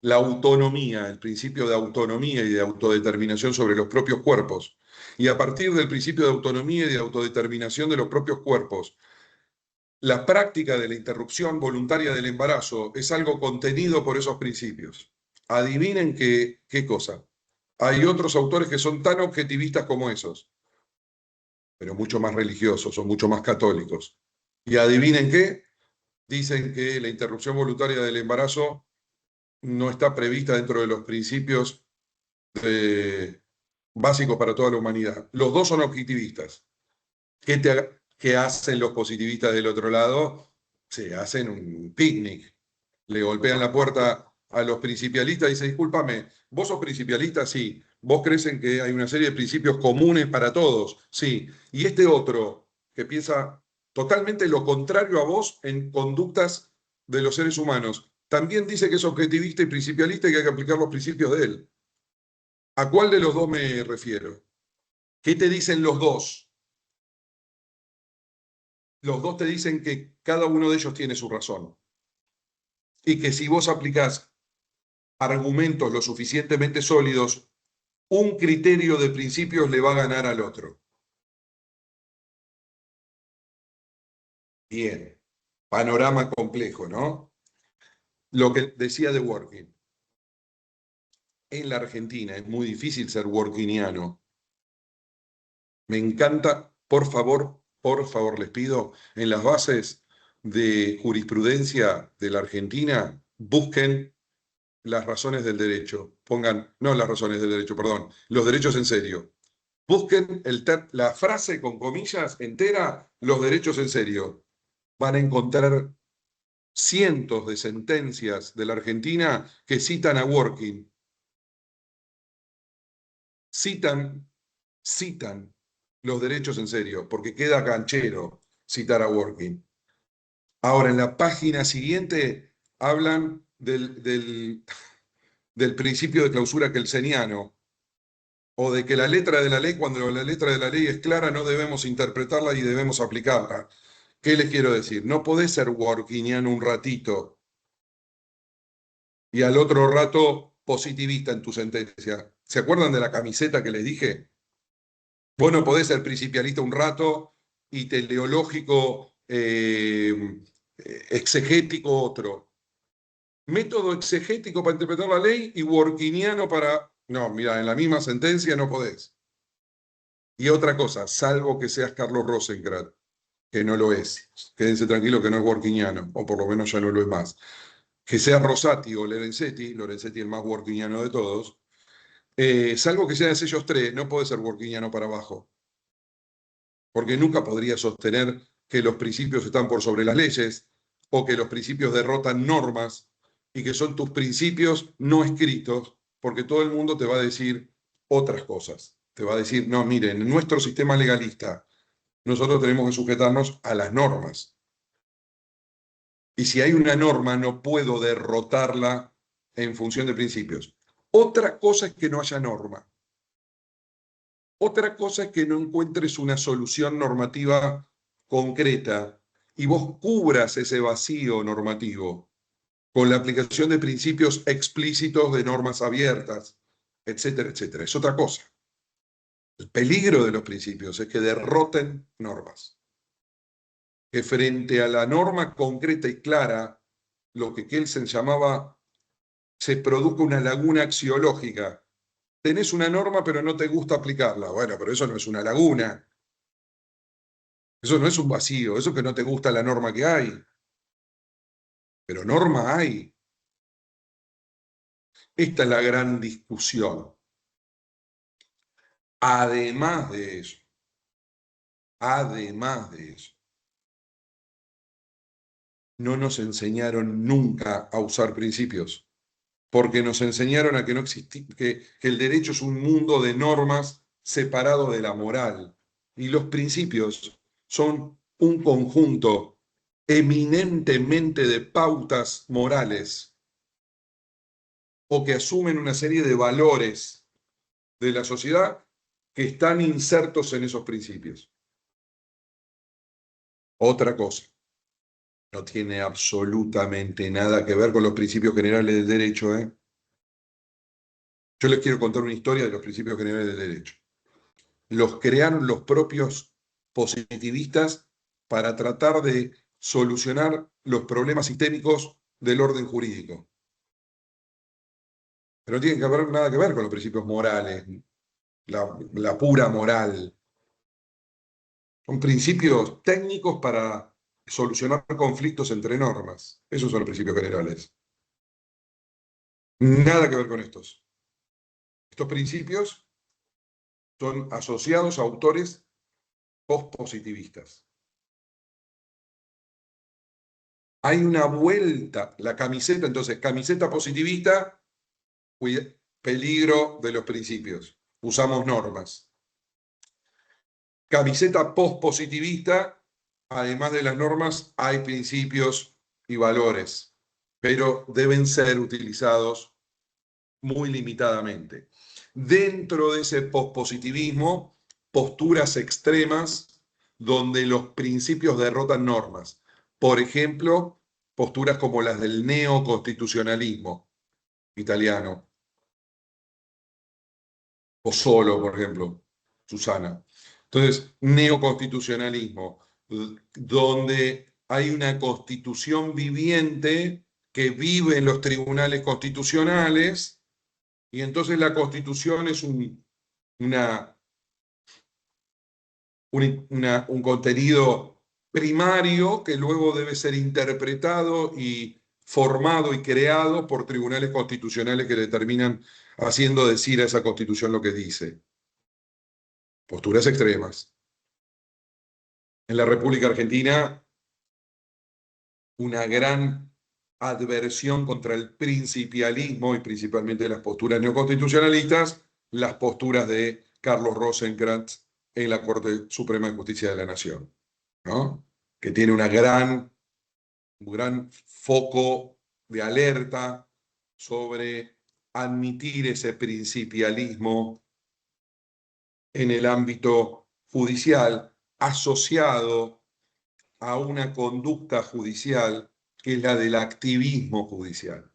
La autonomía, el principio de autonomía y de autodeterminación sobre los propios cuerpos. Y a partir del principio de autonomía y de autodeterminación de los propios cuerpos, la práctica de la interrupción voluntaria del embarazo es algo contenido por esos principios. Adivinen qué cosa. Hay otros autores que son tan objetivistas como esos, pero mucho más religiosos o mucho más católicos. Y adivinen qué, dicen que la interrupción voluntaria del embarazo no está prevista dentro de los principios básicos para toda la humanidad. Los dos son objetivistas. ¿Qué hacen los positivistas del otro lado? Se hacen un picnic. Le golpean la puerta a los principialistas y dicen, discúlpame, ¿vos sos principialista? Sí. ¿Vos crees en que hay una serie de principios comunes para todos? Sí. Y este otro, que piensa totalmente lo contrario a vos en conductas de los seres humanos, también dice que es objetivista y principialista y que hay que aplicar los principios de él. ¿A cuál de los dos me refiero? ¿Qué te dicen los dos? Los dos te dicen que cada uno de ellos tiene su razón. Y que si vos aplicás argumentos lo suficientemente sólidos, un criterio de principios le va a ganar al otro. Bien, panorama complejo, ¿no? Lo que decía de Working. En la Argentina es muy difícil ser workiniano. Me encanta, por favor, les pido, en las bases de jurisprudencia de la Argentina, busquen las razones del derecho. Pongan, no las razones del derecho, perdón, los derechos en serio. Busquen la frase con comillas entera, los derechos en serio. Van a encontrar cientos de sentencias de la Argentina que citan a Working. Citan los derechos en serio, porque queda canchero citar a Working. Ahora, en la página siguiente hablan del principio de clausura kelseniano, o de que la letra de la ley, cuando la letra de la ley es clara, no debemos interpretarla y debemos aplicarla. ¿Qué les quiero decir? No podés ser workiniano un ratito y al otro rato positivista en tu sentencia. ¿Se acuerdan de la camiseta que les dije? Vos no podés ser principialista un rato y teleológico exegético otro. Método exegético para interpretar la ley y workiniano para... No, mira, en la misma sentencia no podés. Y otra cosa, salvo que seas Carlos Rosenkrantz, que no lo es. Quédense tranquilos que no es workiniano, o por lo menos ya no lo es más. Que sea Rosati o Lorenzetti el más workiniano de todos, salvo que sean ellos tres, no puede ser workiniano para abajo. Porque nunca podría sostener que los principios están por sobre las leyes, o que los principios derrotan normas, y que son tus principios no escritos, porque todo el mundo te va a decir otras cosas. Te va a decir, no, miren, en nuestro sistema legalista, nosotros tenemos que sujetarnos a las normas. Y si hay una norma, no puedo derrotarla en función de principios. Otra cosa es que no haya norma. Otra cosa es que no encuentres una solución normativa concreta y vos cubras ese vacío normativo con la aplicación de principios explícitos de normas abiertas, etcétera, etcétera. Es otra cosa. El peligro de los principios es que derroten normas. Que frente a la norma concreta y clara, lo que Kelsen llamaba, se produce una laguna axiológica. Tenés una norma pero no te gusta aplicarla. Bueno, pero eso no es una laguna. Eso no es un vacío, eso es que no te gusta la norma que hay. Pero norma hay. Esta es la gran discusión. Además de eso, no nos enseñaron nunca a usar principios, porque nos enseñaron a que no existía, que el derecho es un mundo de normas separado de la moral. Y los principios son un conjunto eminentemente de pautas morales o que asumen una serie de valores de la sociedad que están insertos en esos principios. Otra cosa, no tiene absolutamente nada que ver con los principios generales del derecho, ¿eh? Yo les quiero contar una historia de los principios generales del derecho. Los crearon los propios positivistas para tratar de solucionar los problemas sistémicos del orden jurídico. Pero no tienen nada que ver con los principios morales, la pura moral. Son principios técnicos para solucionar conflictos entre normas. Esos son los principios generales. Nada que ver con estos. Estos principios son asociados a autores pospositivistas. Hay una vuelta, la camiseta, entonces, camiseta positivista, peligro de los principios. Usamos normas. Camiseta pospositivista, además de las normas, hay principios y valores, pero deben ser utilizados muy limitadamente. Dentro de ese pospositivismo, posturas extremas donde los principios derrotan normas. Por ejemplo, posturas como las del neoconstitucionalismo. italiano. O Solo, por ejemplo, Susana. Entonces, neoconstitucionalismo, donde hay una constitución viviente que vive en los tribunales constitucionales, y entonces la constitución es un contenido primario que luego debe ser interpretado y formado y creado por tribunales constitucionales que determinan haciendo decir a esa constitución lo que dice. Posturas extremas. En la República Argentina, una gran adversión contra el principialismo y principalmente las posturas neoconstitucionalistas, las posturas de Carlos Rosenkrantz en la Corte Suprema de Justicia de la Nación, ¿no? Que tiene un gran foco de alerta sobre admitir ese principialismo en el ámbito judicial asociado a una conducta judicial que es la del activismo judicial,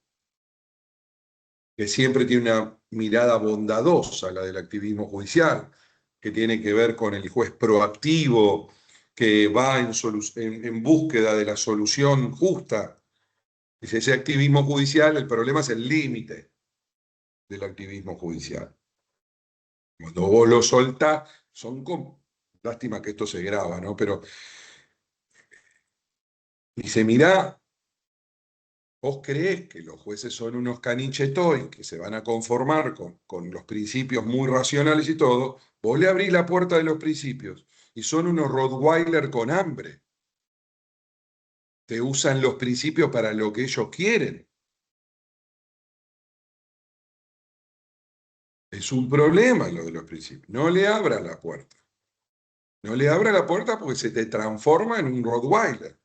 que siempre tiene una mirada bondadosa, la del activismo judicial, que tiene que ver con el juez proactivo, que va en búsqueda de la solución justa. Es ese activismo judicial, el problema es el límite del activismo judicial. Cuando vos lo soltás, lástima que esto se graba, ¿no? Pero dice, mirá, vos creés que los jueces son unos canichetoy que se van a conformar con los principios muy racionales y todo, vos le abrís la puerta de los principios y son unos Rottweiler con hambre. Te usan los principios para lo que ellos quieren. Es un problema lo de los principios. No le abras la puerta. No le abras la puerta porque se te transforma en un Rottweiler.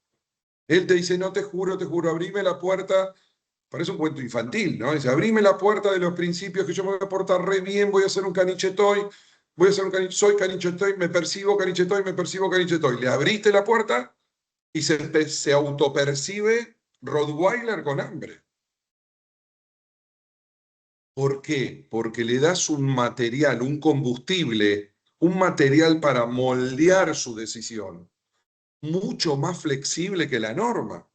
Él te dice, no, te juro, abrime la puerta. Parece un cuento infantil, ¿no? Dice, abrime la puerta de los principios que yo me voy a portar re bien, voy a ser un canichetoy, soy canichetoy, me percibo canichetoy, me percibo canichetoy. Le abriste la puerta y se autopercibe Rottweiler con hambre. ¿Por qué? Porque le das un material, un combustible, un material para moldear su decisión, mucho más flexible que la norma.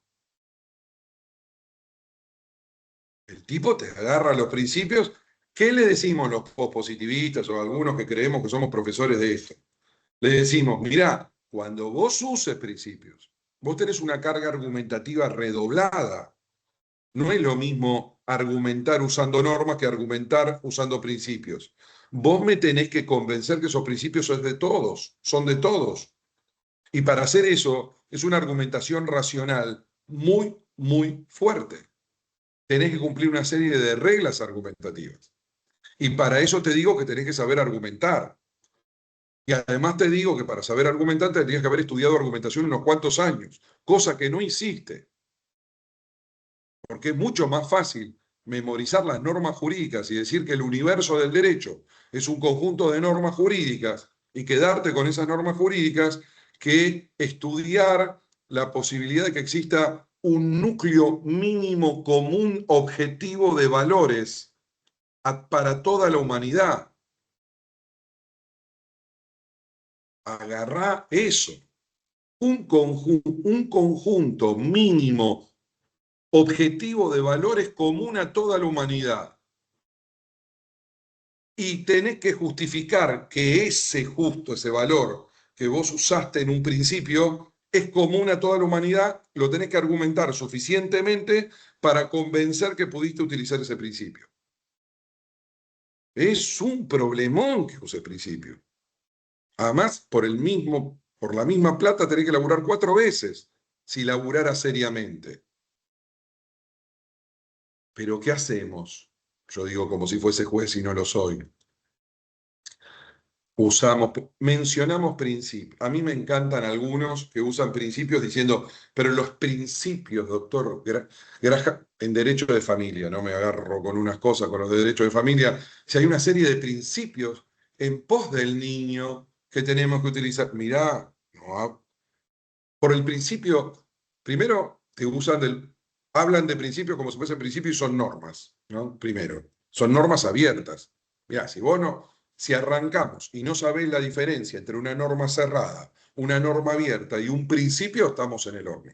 El tipo te agarra los principios. ¿Qué le decimos los pospositivistas o algunos que creemos que somos profesores de esto? Le decimos, mirá, cuando vos uses principios, vos tenés una carga argumentativa redoblada. No es lo mismo argumentar usando normas que argumentar usando principios. Vos me tenés que convencer que esos principios son de todos, son de todos. Y para hacer eso es una argumentación racional muy, muy fuerte. Tenés que cumplir una serie de reglas argumentativas. Y para eso te digo que tenés que saber argumentar. Y además te digo que para saber argumentar tendrías que haber estudiado argumentación unos cuantos años, cosa que no hiciste. Porque es mucho más fácil memorizar las normas jurídicas y decir que el universo del derecho es un conjunto de normas jurídicas y quedarte con esas normas jurídicas que estudiar la posibilidad de que exista un núcleo mínimo común objetivo de valores para toda la humanidad. Agarrá eso, un conjunto mínimo objetivo de valores común a toda la humanidad. Y tenés que justificar que ese valor que vos usaste en un principio es común a toda la humanidad, lo tenés que argumentar suficientemente para convencer que pudiste utilizar ese principio. Es un problemón que use principio. Además, por la misma plata tenés que laburar 4 veces si laburara seriamente. Pero ¿qué hacemos? Yo digo como si fuese juez y no lo soy. Mencionamos principios. A mí me encantan algunos que usan principios diciendo, pero los principios, doctor Graham, en derecho de familia, no me agarro con unas cosas, con los de derecho de familia, si hay una serie de principios en pos del niño que tenemos que utilizar. Mirá, no, por el principio, primero te hablan de principios como si fuesen principios y son normas. ¿no? Primero, son normas abiertas. Mirá, si arrancamos y no sabés la diferencia entre una norma cerrada, una norma abierta y un principio, estamos en el horno.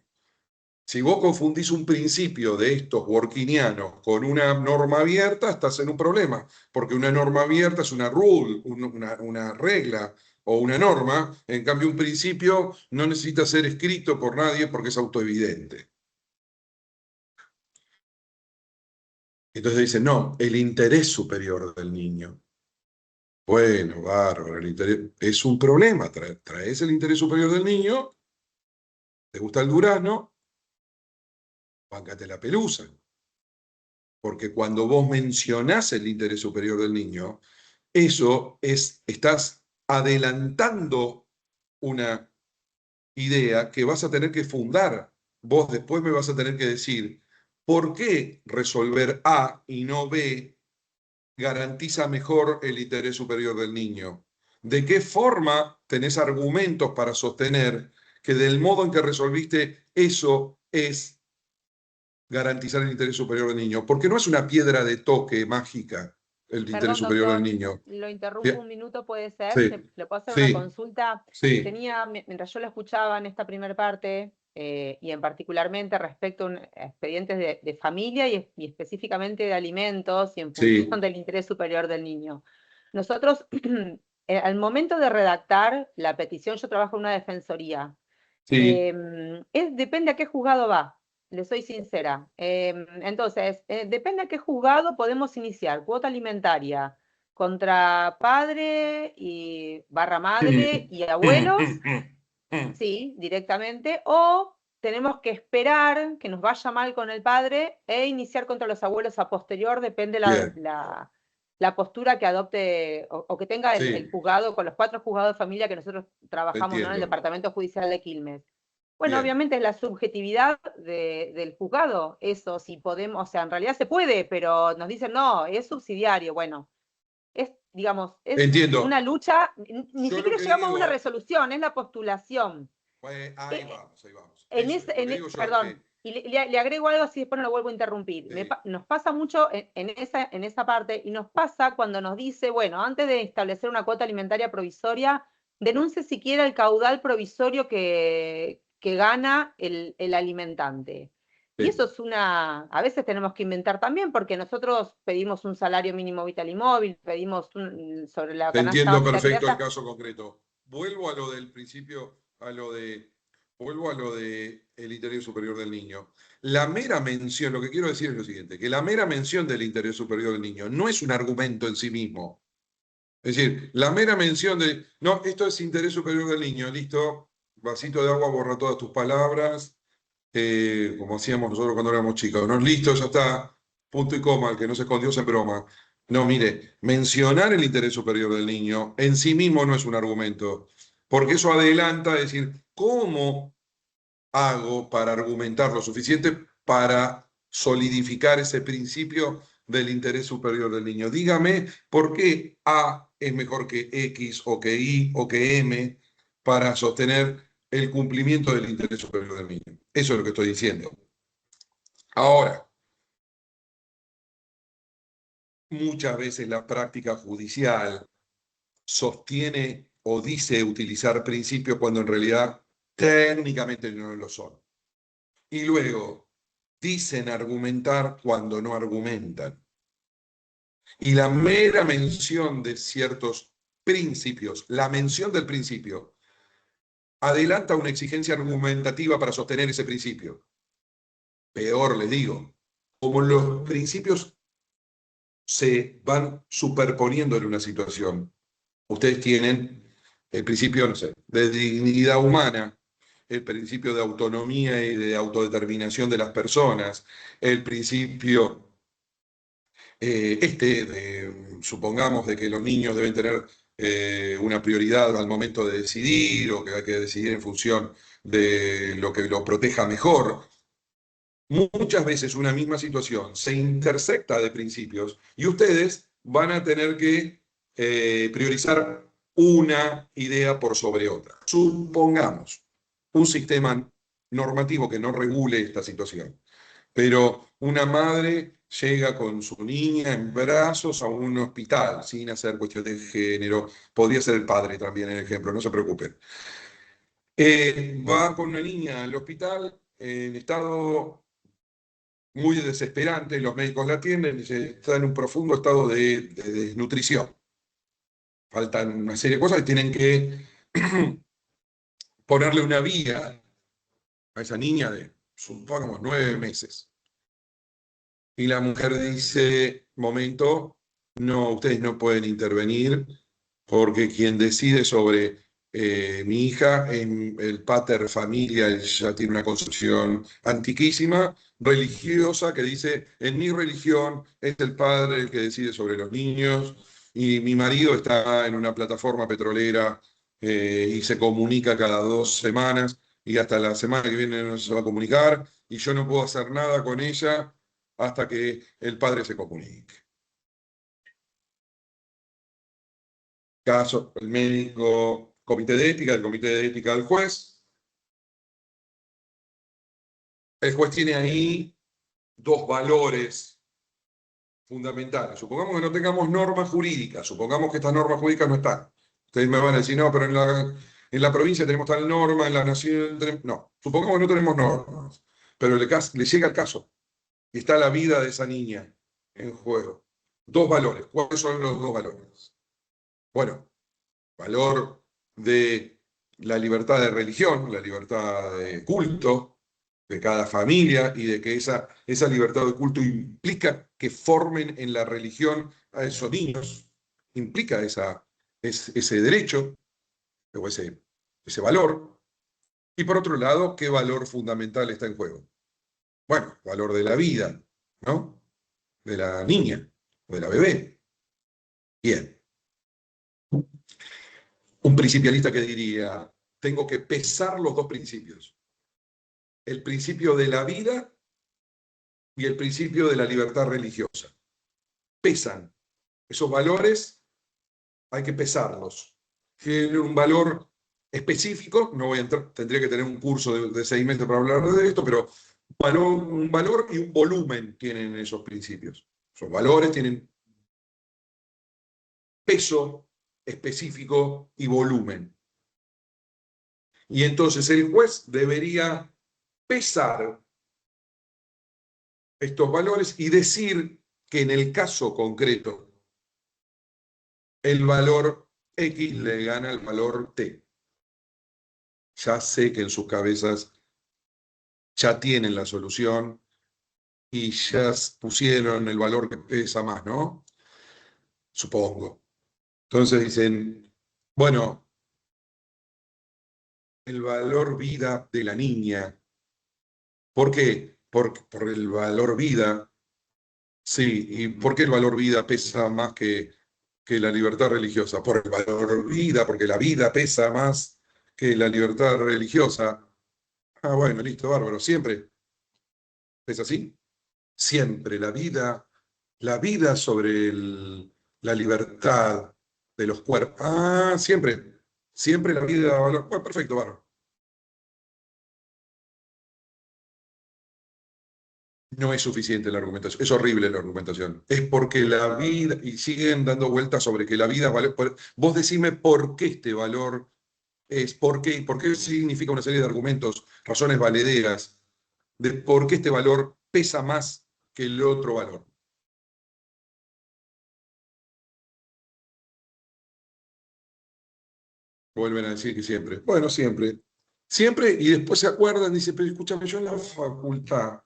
Si vos confundís un principio de estos workinianos con una norma abierta, estás en un problema, porque una norma abierta es una rule, una regla o una norma, en cambio un principio no necesita ser escrito por nadie porque es autoevidente. Entonces dicen, no, el interés superior del niño. Bueno, bárbaro, el interés es un problema. Traes el interés superior del niño, te gusta el durazno, báncate la pelusa. Porque cuando vos mencionás el interés superior del niño, estás adelantando una idea que vas a tener que fundar. Vos después me vas a tener que decir, ¿por qué resolver A y no B garantiza mejor el interés superior del niño? ¿De qué forma tenés argumentos para sostener que del modo en que resolviste eso es garantizar el interés superior del niño? Porque no es una piedra de toque mágica el interés Perdón, superior del doctor, niño. lo interrumpo Bien. un minuto, ¿puede ser? Sí, ¿Le puedo hacer una sí, consulta? sí, Mientras yo lo escuchaba en esta primera parte, y en particularmente respecto a expedientes de familia y específicamente de alimentos y en sí, función del interés superior del niño. Nosotros, al momento de redactar la petición, yo trabajo en una defensoría. sí, Depende a qué juzgado va, le soy sincera. Entonces, depende a qué juzgado podemos iniciar cuota alimentaria contra padre y barra madre y abuelos, sí, directamente, o tenemos que esperar que nos vaya mal con el padre e iniciar contra los abuelos a posterior, depende bien, la postura que adopte o que tenga el sí, juzgado, con los 4 juzgados de familia que nosotros trabajamos, ¿no?, en el entiendo. Departamento Judicial de Quilmes. Bueno, Bien, obviamente es la subjetividad del juzgado, eso, si podemos, o sea, en realidad se puede, pero nos dicen, no, es subsidiario. Bueno, es, digamos, es entiendo. una lucha, ni Yo lo siquiera que llegamos a una digo, resolución, es la postulación. ahí vamos, ahí vamos. En Eso es. Lo que digo yo es perdón, que, y le agrego algo así, después no lo vuelvo a interrumpir. Nos pasa mucho en esa parte, y nos pasa cuando nos dice, bueno, antes de establecer una cuota alimentaria provisoria, denuncie siquiera el caudal provisorio que gana el alimentante. Y sí, eso es a veces tenemos que inventar también, porque nosotros pedimos un salario mínimo vital y móvil, pedimos sobre la te canasta entiendo básica de perfecto el canasta. caso concreto. Vuelvo a lo del principio, vuelvo a lo de el interés superior del niño. La mera mención, lo que quiero decir es lo siguiente, que la mera mención del interés superior del niño no es un argumento en sí mismo. Es decir, la mera mención de, no, esto es interés superior del niño, listo, vasito de agua, borra todas tus palabras, como hacíamos nosotros cuando éramos chicos, ¿no? Listo, ya está, punto y coma, el que no se escondió se broma. No, mire, mencionar el interés superior del niño en sí mismo no es un argumento, porque eso adelanta, es decir, ¿cómo hago para argumentar lo suficiente para solidificar ese principio del interés superior del niño? Dígame por qué A es mejor que X o que Y o que M para sostener el cumplimiento del interés superior del niño. Eso es lo que estoy diciendo. Ahora, muchas veces la práctica judicial sostiene o dice utilizar principios cuando en realidad técnicamente no lo son. Y luego dicen argumentar cuando no argumentan. Y la mera mención de ciertos principios, la mención del principio, adelanta una exigencia argumentativa para sostener ese principio. Peor, les digo, como los principios se van superponiendo en una situación. Ustedes tienen el principio, no sé, de dignidad humana, el principio de autonomía y de autodeterminación de las personas, el principio supongamos, de que los niños deben tener una prioridad al momento de decidir o que hay que decidir en función de lo que lo proteja mejor. Muchas veces una misma situación se intersecta de principios y ustedes van a tener que priorizar una idea por sobre otra. Supongamos un sistema normativo que no regule esta situación, pero una madre llega con su niña en brazos a un hospital, sin hacer cuestión de género. Podría ser el padre también el ejemplo, no se preocupen. Va con una niña al hospital en estado muy desesperante, los médicos la atienden, dice, está en un profundo estado de desnutrición. Faltan una serie de cosas que tienen que ponerle una vía a esa niña de, supongamos, 9 meses. Y la mujer dice, momento, no, ustedes no pueden intervenir porque quien decide sobre mi hija, el pater familia, ya tiene una concepción antiquísima, religiosa, que dice, en mi religión es el padre el que decide sobre los niños, y mi marido está en una plataforma petrolera y se comunica cada 2 semanas, y hasta la semana que viene no se va a comunicar, y yo no puedo hacer nada con ella hasta que el padre se comunique. Caso, el médico, comité de ética, el comité de ética del juez. El juez tiene ahí 2 valores fundamentales. Supongamos que no tengamos normas jurídicas, supongamos que estas normas jurídicas no están. Ustedes me van a decir, no, pero en la provincia tenemos tal norma, en la nación tenemos... No, supongamos que no tenemos normas, pero le llega el caso y está la vida de esa niña en juego. 2 valores. ¿Cuáles son los 2 valores? Bueno, valor de la libertad de religión, la libertad de culto de cada familia, y de que esa libertad de culto implica que formen en la religión a esos niños, implica ese derecho o ese valor. Y por otro lado, ¿qué valor fundamental está en juego? Bueno, valor de la vida, ¿no? De la niña o de la bebé. Bien. Un principialista que diría, tengo que pesar los 2 principios. El principio de la vida y el principio de la libertad religiosa. Pesan. Esos valores hay que pesarlos. Tienen un valor específico, no voy a entrar, tendría que tener un curso de 6 meses para hablar de esto, pero un valor y un volumen tienen esos principios. Esos valores tienen peso específico y volumen. Y entonces el juez debería pesar estos valores y decir que en el caso concreto el valor X le gana al valor T. Ya sé que en sus cabezas ya tienen la solución y ya pusieron el valor que pesa más, ¿no? Supongo. Entonces dicen, bueno, el valor vida de la niña. ¿Por qué? Por el valor vida. Sí, ¿y por qué el valor vida pesa más que la libertad religiosa? Por el valor vida, porque la vida pesa más que la libertad religiosa. Ah, bueno, listo, bárbaro. Siempre es así. Siempre la vida sobre la libertad de los cuerpos. Ah, siempre la vida. Bueno, perfecto, bárbaro. No es suficiente la argumentación, es horrible la argumentación. Es porque la vida, y siguen dando vueltas sobre que la vida vale. Vos decime por qué este valor es, por qué significa una serie de argumentos, razones valederas, de por qué este valor pesa más que el otro valor. Vuelven a decir que siempre. Bueno, siempre. Siempre, y después se acuerdan, dice, pero escúchame, yo en la facultad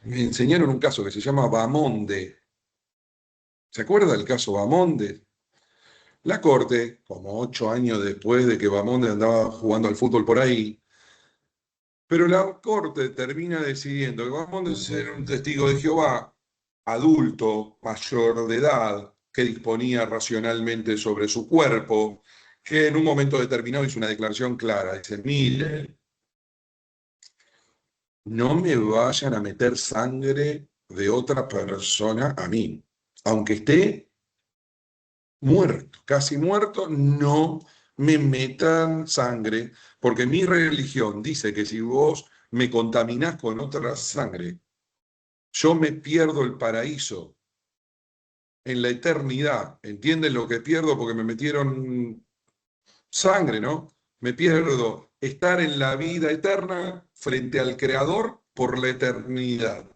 me enseñaron un caso que se llama Bamonde. ¿Se acuerda del caso Bamonde? La Corte, como 8 años después de que Bamonde andaba jugando al fútbol por ahí, pero la Corte termina decidiendo que Bamonde era un testigo de Jehová, adulto, mayor de edad, que disponía racionalmente sobre su cuerpo, que en un momento determinado hizo una declaración clara. Dice, mire, no me vayan a meter sangre de otra persona a mí, aunque esté muerto, casi muerto, no me metan sangre, porque mi religión dice que si vos me contaminás con otra sangre, yo me pierdo el paraíso en la eternidad. ¿Entienden lo que pierdo? Porque me metieron sangre, ¿no? Me pierdo estar en la vida eterna frente al Creador por la eternidad.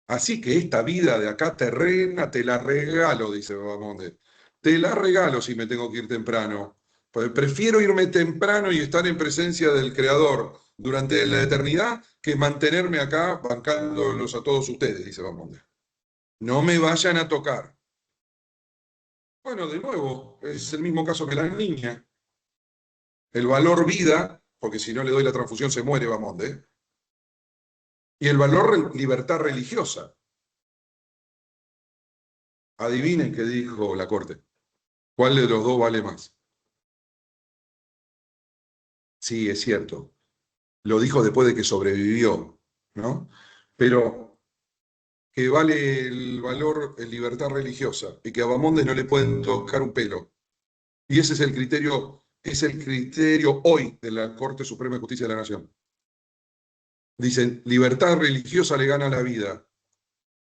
Así que esta vida de acá terrena te la regalo, dice Babamonde. Te la regalo si me tengo que ir temprano. Pues prefiero irme temprano y estar en presencia del Creador durante la eternidad que mantenerme acá bancándolos a todos ustedes, dice Babamonde. No me vayan a tocar. Bueno, de nuevo, es el mismo caso que la niña. El valor vida, porque si no le doy la transfusión se muere Babamonde. Y el valor libertad religiosa. Adivinen qué dijo la Corte. ¿Cuál de los dos vale más? Sí, es cierto. Lo dijo después de que sobrevivió, ¿no? Pero que vale el valor en libertad religiosa y que a Bamonde no le pueden tocar un pelo. Y ese es el criterio hoy de la Corte Suprema de Justicia de la Nación. Dicen, libertad religiosa le gana la vida.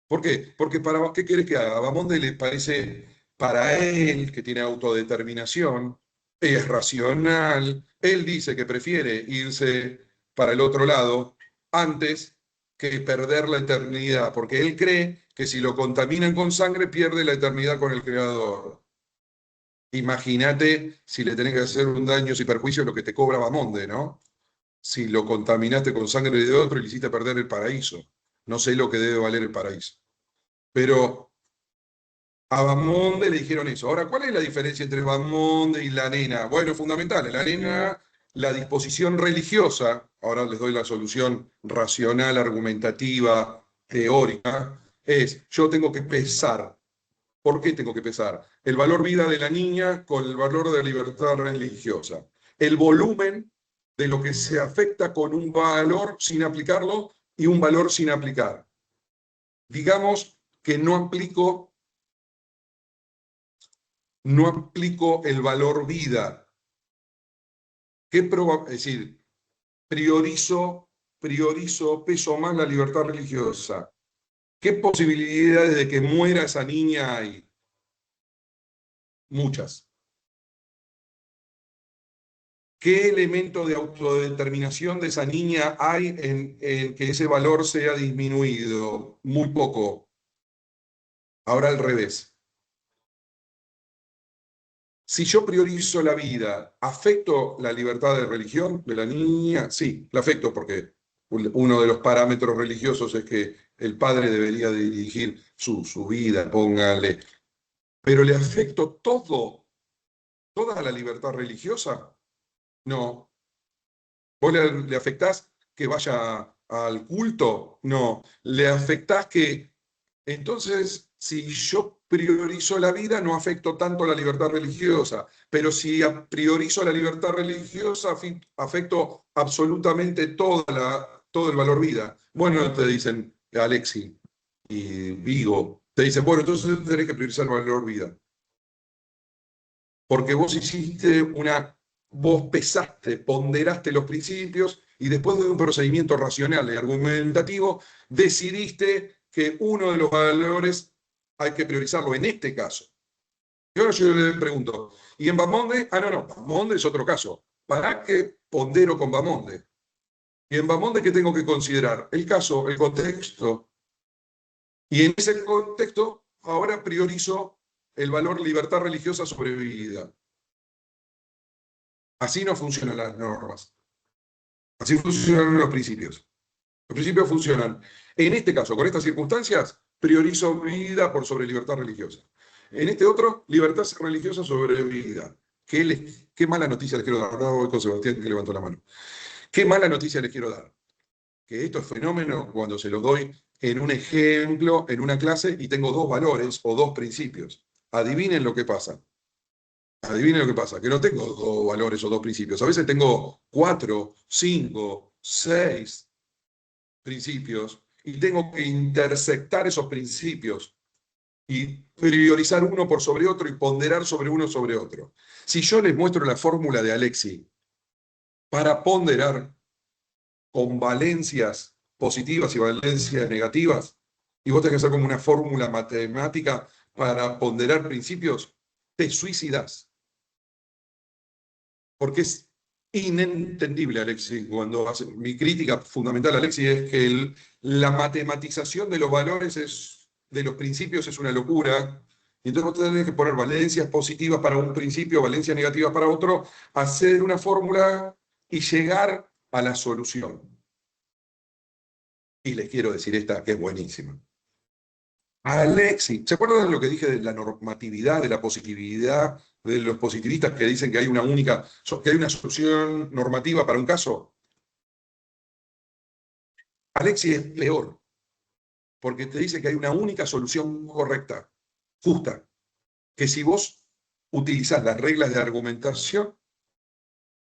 ¿Por qué? Porque ¿qué quiere que haga? A Bamonde le parece, para él, que tiene autodeterminación, es racional, él dice que prefiere irse para el otro lado antes que perder la eternidad, porque él cree que si lo contaminan con sangre pierde la eternidad con el Creador. Imagínate si le tenés que hacer un daño y perjuicio lo que te cobra Bamonde, ¿no? Si lo contaminaste con sangre de otro y le hiciste perder el paraíso. No sé lo que debe valer el paraíso. Pero a Bamonde le dijeron eso. Ahora, ¿cuál es la diferencia entre Bamonde y la nena? Bueno, es fundamental. La nena, la disposición religiosa, ahora les doy la solución racional, argumentativa, teórica, es yo tengo que pesar. ¿Por qué tengo que pesar? El valor vida de la niña con el valor de la libertad religiosa. El volumen de lo que se afecta con un valor sin aplicarlo y un valor sin aplicar. Digamos que no aplico el valor vida. Es decir, priorizo, peso más la libertad religiosa. ¿Qué posibilidades de que muera esa niña hay? Muchas. ¿Qué elemento de autodeterminación de esa niña hay en que ese valor sea disminuido? Muy poco. Ahora al revés. Si yo priorizo la vida, ¿afecto la libertad de religión de la niña? Sí, la afecto porque uno de los parámetros religiosos es que el padre debería dirigir su vida, póngale. Pero ¿le afecto toda la libertad religiosa? No. ¿Vos le afectás que vaya al culto? No. ¿Le afectás que... Entonces, si yo priorizo la vida, no afecto tanto la libertad religiosa, pero si priorizo la libertad religiosa, afecto absolutamente todo el valor vida. Bueno, te dicen Alexi y Vigo, te dicen, bueno, entonces tenés que priorizar el valor vida. Porque vos pesaste, ponderaste los principios y después de un procedimiento racional y argumentativo, decidiste que uno de los valores hay que priorizarlo en este caso. Y ahora yo le pregunto, ¿y en Bamonde? No, Bamonde es otro caso. ¿Para qué pondero con Bamonde? ¿Y en Bamonde qué tengo que considerar? El caso, el contexto. Y en ese contexto, ahora priorizo el valor libertad religiosa sobre vida. Así no funcionan las normas. Así funcionan los principios. Los principios funcionan. En este caso, con estas circunstancias, priorizo vida por sobre libertad religiosa. En este otro, libertad religiosa sobre vida. ¿Qué mala noticia les quiero dar? Ahora voy con Sebastián que levantó la mano. ¿Qué mala noticia les quiero dar? Que esto es fenómeno cuando se los doy en un ejemplo, en una clase, y tengo dos valores o dos principios. Adivinen lo que pasa. Adivinen lo que pasa, que no tengo dos valores o dos principios. A veces tengo 4, 5, 6 principios y tengo que intersectar esos principios y priorizar uno por sobre otro y ponderar sobre uno sobre otro. Si yo les muestro la fórmula de Alexi para ponderar con valencias positivas y valencias negativas, y vos tenés que hacer como una fórmula matemática para ponderar principios, te suicidas. Porque es inentendible, Alexis, cuando hace, mi crítica fundamental, Alexis, es que la matematización de los valores de los principios es una locura. Y entonces vos tenés que poner valencias positivas para un principio, valencias negativas para otro, hacer una fórmula y llegar a la solución. Y les quiero decir esta, que es buenísima. Alexis, ¿se acuerdan de lo que dije de la normatividad, de la positividad, de los positivistas que dicen que hay una que hay una solución normativa para un caso? Alexis es peor, porque te dice que hay una única solución correcta, justa, que si vos utilizás las reglas de argumentación,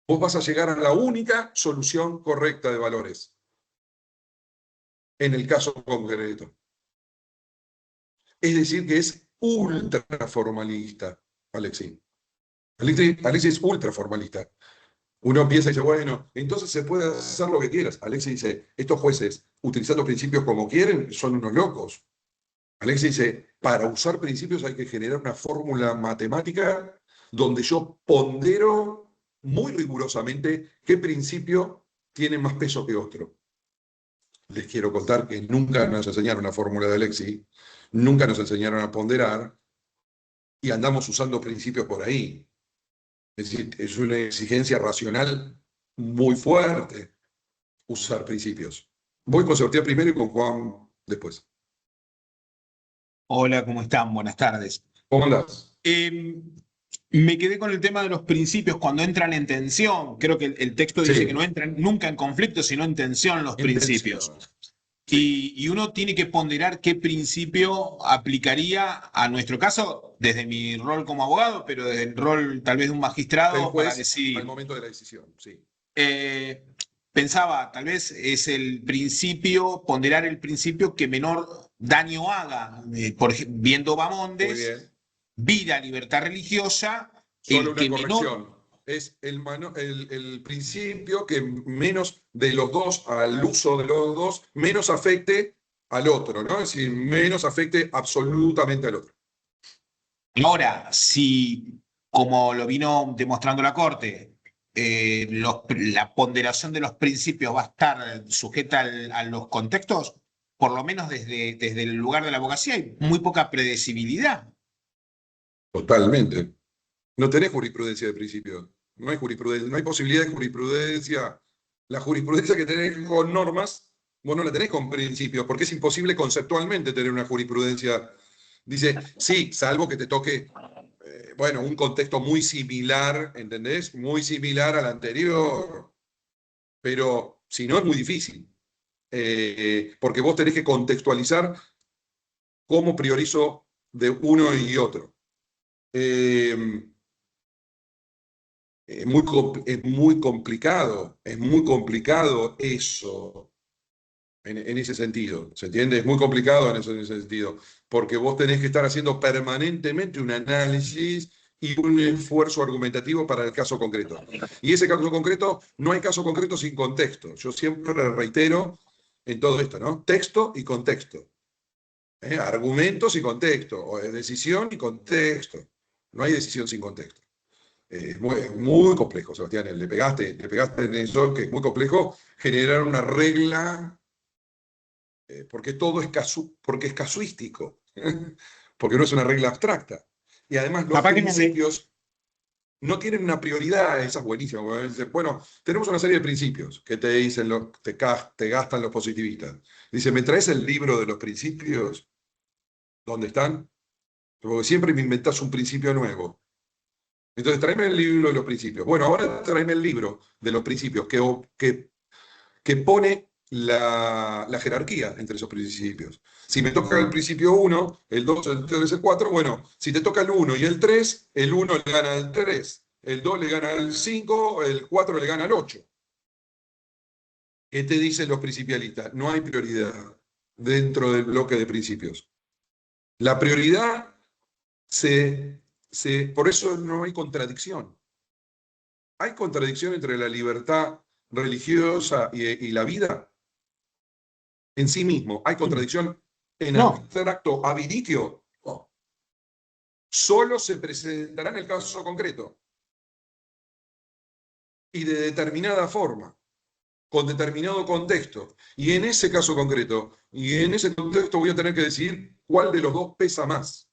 vos vas a llegar a la única solución correcta de valores, en el caso concreto. Es decir, que es ultra formalista, Alexis. Alexis es ultra formalista. Uno piensa y dice, bueno, entonces se puede hacer lo que quieras. Alexis dice, estos jueces, utilizando principios como quieren, son unos locos. Alexis dice, para usar principios hay que generar una fórmula matemática donde yo pondero muy rigurosamente qué principio tiene más peso que otro. Les quiero contar que nunca nos enseñaron la fórmula de Alexis, nunca nos enseñaron a ponderar y andamos usando principios por ahí. Es decir, es una exigencia racional muy fuerte usar principios. Voy con Sebastián primero y con Juan después. Hola, ¿cómo están? Buenas tardes. ¿Cómo andás? Me quedé con el tema de los principios cuando entran en tensión. Creo que el texto dice Sí. que no entran nunca en conflicto, sino en tensión los principios. Sí. Y uno tiene que ponderar qué principio aplicaría a nuestro caso, desde mi rol como abogado, pero desde el rol tal vez de un magistrado, El juez, para decir. al momento de la decisión, sí. Pensaba, tal vez es el principio, ponderar el principio que menor daño haga. Por ejemplo, viendo Muy Bamondes, bien. vida, libertad religiosa, Solo el que una menor. corrección. Es el principio que menos de los dos, al uso de los dos, menos afecte al otro, ¿no? Es decir, menos afecte absolutamente al otro. Ahora, si, como lo vino demostrando la Corte, la ponderación de los principios va a estar sujeta a los contextos, por lo menos desde el lugar de la abogacía hay muy poca predecibilidad. Totalmente. No tenés jurisprudencia de principio. No hay jurisprudencia, no hay posibilidad de jurisprudencia. La jurisprudencia que tenés con normas, vos no la tenés con principios, porque es imposible conceptualmente tener una jurisprudencia. Dice, sí, salvo que te toque, bueno, un contexto muy similar, ¿entendés? Muy similar al anterior, pero si no es muy difícil, porque vos tenés que contextualizar cómo priorizo de uno y otro. Es muy complicado eso en ese sentido, ¿se entiende? Es muy complicado en ese sentido, porque vos tenés que estar haciendo permanentemente un análisis y un esfuerzo argumentativo para el caso concreto. Y ese caso concreto, no hay caso concreto sin contexto. Yo siempre reitero en todo esto, ¿no? Texto y contexto. Argumentos y contexto, o decisión y contexto. No hay decisión sin contexto. Es muy complejo, Sebastián, le pegaste en eso, que es muy complejo generar una regla, porque todo es porque es casuístico, porque no es una regla abstracta. Y además los Capaz que principios no tienen una prioridad, esa es buenísima. Bueno, tenemos una serie de principios que te dicen, te gastan los positivistas. Dice, ¿me traes el libro de los principios? ¿Dónde están? Porque siempre me inventás un principio nuevo. Entonces, tráeme el libro de los principios. Bueno, ahora tráeme el libro de los principios que pone la jerarquía entre esos principios. Si me toca el principio 1, el 2, el 3, el 4, bueno, si te toca el 1 y el 3, el 1 le gana al 3, el 2 le gana al 5, el 4 le gana al 8. ¿Qué te dicen los principialistas? No hay prioridad dentro del bloque de principios. La prioridad por eso no hay contradicción. ¿Hay contradicción entre la libertad religiosa y la vida? en sí mismo, ¿hay contradicción en No. abstracto ab initio? No. Solo se presentará en el caso concreto y de determinada forma, con determinado contexto. Y en ese caso concreto, y en ese contexto voy a tener que decidir cuál de los dos pesa más.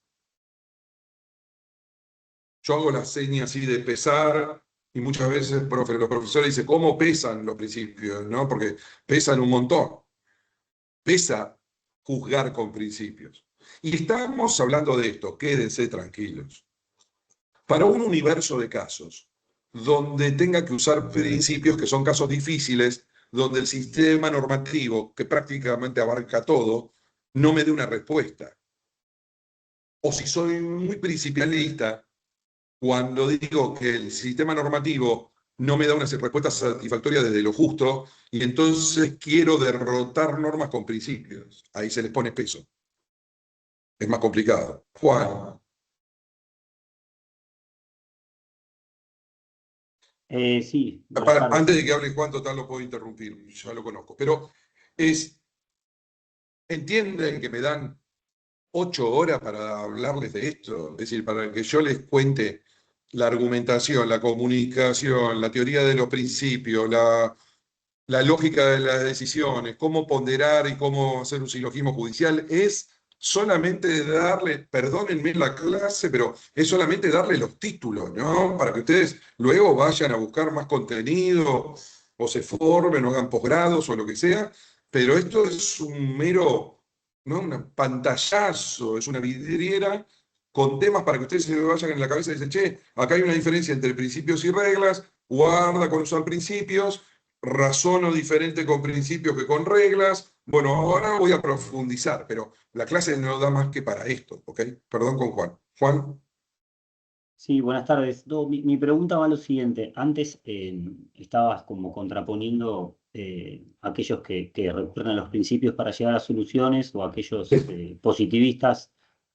Yo hago la seña así de pesar, y muchas veces los profesores dicen, ¿cómo pesan los principios? ¿No? Porque pesan un montón. Pesa juzgar con principios. Y estamos hablando de esto, quédense tranquilos. Para un universo de casos, donde tenga que usar principios que son casos difíciles, donde el sistema normativo, que prácticamente abarca todo, no me dé una respuesta. O si soy muy principialista, cuando digo que el sistema normativo no me da una respuesta satisfactoria desde lo justo, y entonces quiero derrotar normas con principios. Ahí se les pone peso. Es más complicado. Juan. Sí, buenas tardes. Antes de que hable Juan, total lo puedo interrumpir, ya lo conozco. Pero entienden que me dan 8 horas para hablarles de esto, es decir, para que yo les cuente la argumentación, la comunicación, la teoría de los principios, la lógica de las decisiones, cómo ponderar y cómo hacer un silogismo judicial, es solamente darle, perdónenme la clase, pero es solamente darle los títulos, ¿no? Para que ustedes luego vayan a buscar más contenido, o se formen, o hagan posgrados, o lo que sea, pero esto es un mero, ¿no? Un pantallazo, es una vidriera con temas para que ustedes se vayan en la cabeza y dicen, che, acá hay una diferencia entre principios y reglas, guarda con usar principios, razono diferente con principios que con reglas. Bueno, ahora voy a profundizar, pero la clase no da más que para esto, ¿ok? Perdón con Juan. Juan. Sí, buenas tardes. No, mi pregunta va a lo siguiente. Antes estabas como contraponiendo aquellos que recurren a los principios para llegar a soluciones o aquellos positivistas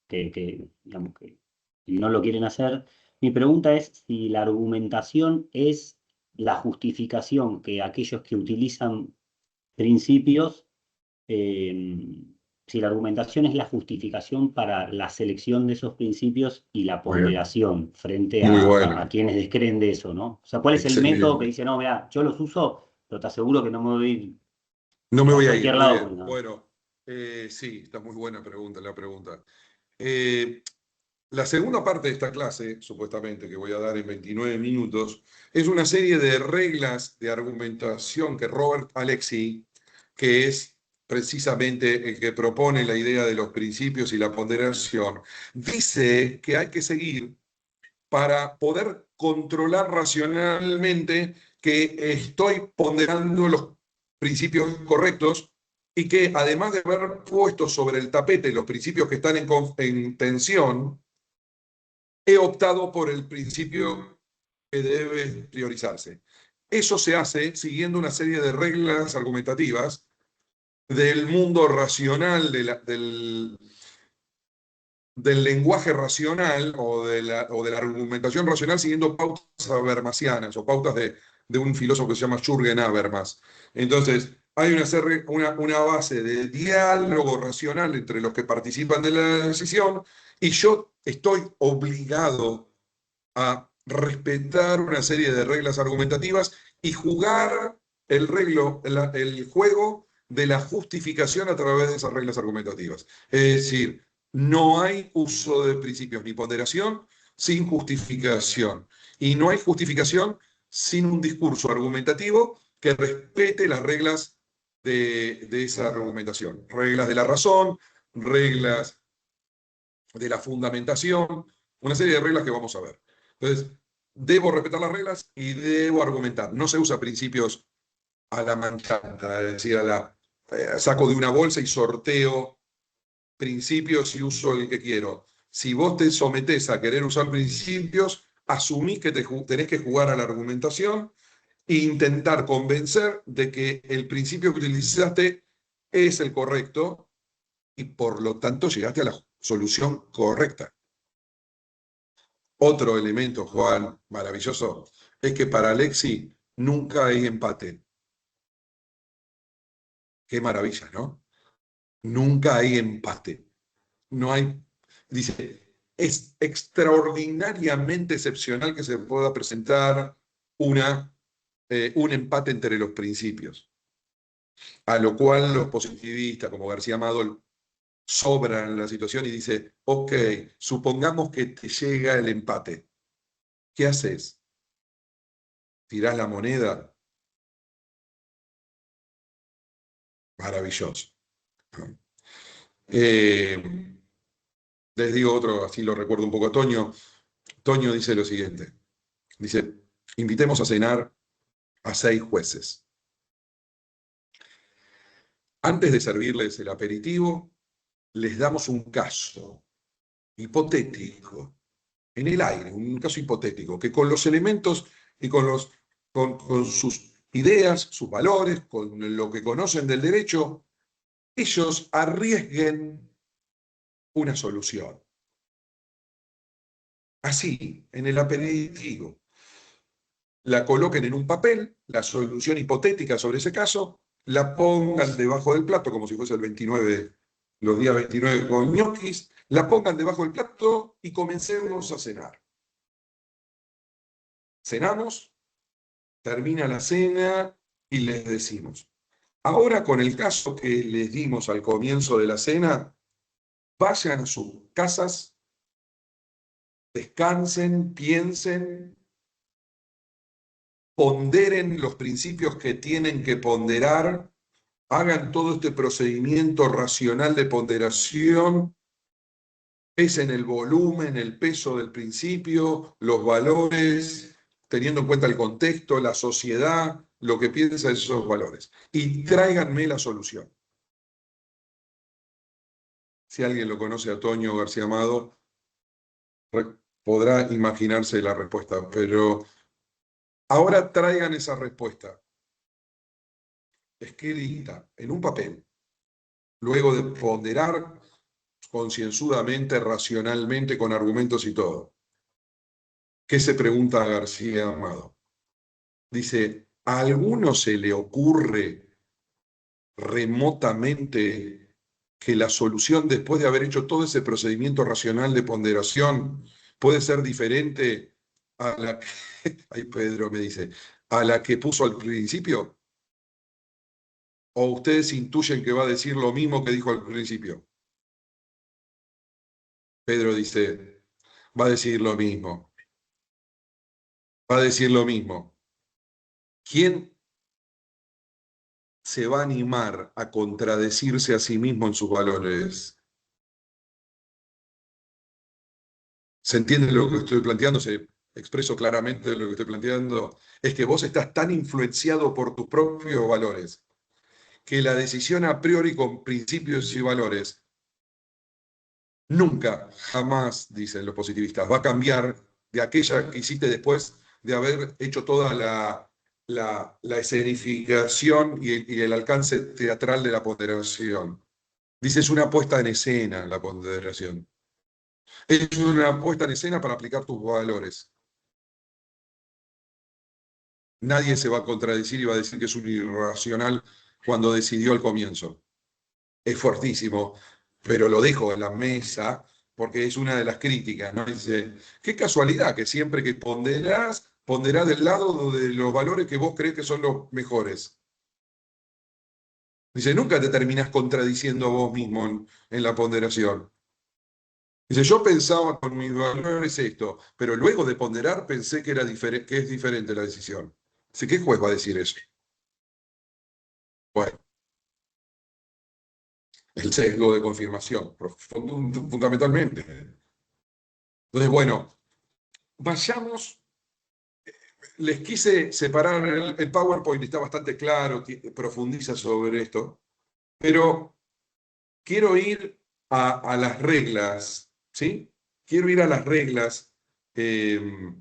digamos, que no lo quieren hacer. Mi pregunta es si la argumentación es la justificación que aquellos que utilizan principios, si la argumentación es la justificación para la selección de esos principios y la Muy bien. ponderación frente Muy a bueno. quienes descreen de eso, ¿no? O sea, ¿cuál es el Excelente. método que dice, no, mira, yo los uso, pero te aseguro que no me voy a ir No me voy a ir. cualquier Muy lado bien. con nada? Bueno, sí, está muy buena pregunta, la pregunta. La segunda parte de esta clase, supuestamente, que voy a dar en 29 minutos, es una serie de reglas de argumentación que Robert Alexy, que es precisamente el que propone la idea de los principios y la ponderación, dice que hay que seguir para poder controlar racionalmente que estoy ponderando los principios correctos y que además de haber puesto sobre el tapete los principios que están en tensión, he optado por el principio que debe priorizarse. Eso se hace siguiendo una serie de reglas argumentativas del mundo racional, del lenguaje racional o de la argumentación racional, siguiendo pautas habermasianas o pautas de un filósofo que se llama Jürgen Habermas. Entonces, hay una base de diálogo racional entre los que participan de la decisión, y yo estoy obligado a respetar una serie de reglas argumentativas y jugar el juego de la justificación a través de esas reglas argumentativas. Es decir, no hay uso de principios ni ponderación sin justificación. Y no hay justificación sin un discurso argumentativo que respete las reglas de esa argumentación. Reglas de la razón, reglas de la fundamentación, una serie de reglas que vamos a ver. Entonces, debo respetar las reglas y debo argumentar. No se usa principios a la manchanta, es decir, saco de una bolsa y sorteo principios y uso el que quiero. Si vos te sometés a querer usar principios, asumís que tenés que jugar a la argumentación e intentar convencer de que el principio que utilizaste es el correcto y por lo tanto llegaste a la solución correcta. Otro elemento, Juan, maravilloso, es que para Alexi nunca hay empate. Qué maravilla, ¿no? Nunca hay empate. No hay, dice, es extraordinariamente excepcional que se pueda presentar un empate entre los principios. A lo cual los positivistas, como García Amado, sobran la situación y dice, ok, supongamos que te llega el empate. ¿Qué haces? ¿Tirás la moneda? Maravilloso. Les digo otro, así lo recuerdo un poco a Toño. Toño dice lo siguiente. Dice, invitemos a cenar a 6 jueces. Antes de servirles el aperitivo, les damos un caso hipotético, en el aire, un caso hipotético, que con los elementos y con sus ideas, sus valores, con lo que conocen del derecho, ellos arriesguen una solución. Así, en el aperitivo, la coloquen en un papel, la solución hipotética sobre ese caso, la pongan debajo del plato, como si fuese el 29, los días 29 con ñoquis, la pongan debajo del plato y comencemos a cenar. Cenamos, termina la cena y les decimos, ahora con el caso que les dimos al comienzo de la cena, vayan a sus casas, descansen, piensen, ponderen los principios que tienen que ponderar, hagan todo este procedimiento racional de ponderación, pesen el volumen, el peso del principio, los valores, teniendo en cuenta el contexto, la sociedad, lo que piensa de esos valores. Y tráiganme la solución. Si alguien lo conoce a Toño García Amado, podrá imaginarse la respuesta, pero ahora traigan esa respuesta escrita en un papel, luego de ponderar concienzudamente, racionalmente, con argumentos y todo. ¿Qué se pregunta a García Amado? Dice, ¿a alguno se le ocurre remotamente que la solución, después de haber hecho todo ese procedimiento racional de ponderación, puede ser diferente a la que, ahí Pedro me dice, a la que puso al principio? ¿O ustedes intuyen que va a decir lo mismo que dijo al principio? Pedro dice, va a decir lo mismo. Va a decir lo mismo. ¿Quién se va a animar a contradecirse a sí mismo en sus valores? ¿Se entiende lo que estoy planteando? ¿Se expreso claramente lo que estoy planteando? Es que vos estás tan influenciado por tus propios valores que la decisión a priori con principios y valores nunca, jamás, dicen los positivistas, va a cambiar de aquella que hiciste después de haber hecho toda la escenificación y el alcance teatral de la ponderación. Dice, es una puesta en escena la ponderación. Es una puesta en escena para aplicar tus valores. Nadie se va a contradecir y va a decir que es un irracional cuando decidió al comienzo. Es fortísimo, pero lo dejo en la mesa porque es una de las críticas, ¿no? Dice, qué casualidad que siempre que ponderás del lado de los valores que vos crees que son los mejores. Dice, nunca te terminás contradiciendo a vos mismo en la ponderación. Dice, yo pensaba con mis valores esto, pero luego de ponderar pensé que es diferente la decisión. Dice, ¿qué juez va a decir eso? Bueno, el sesgo de confirmación, fundamentalmente. Entonces, bueno, vayamos, les quise separar el PowerPoint, está bastante claro, profundiza sobre esto, pero quiero ir a las reglas, ¿sí? Quiero ir a las reglas de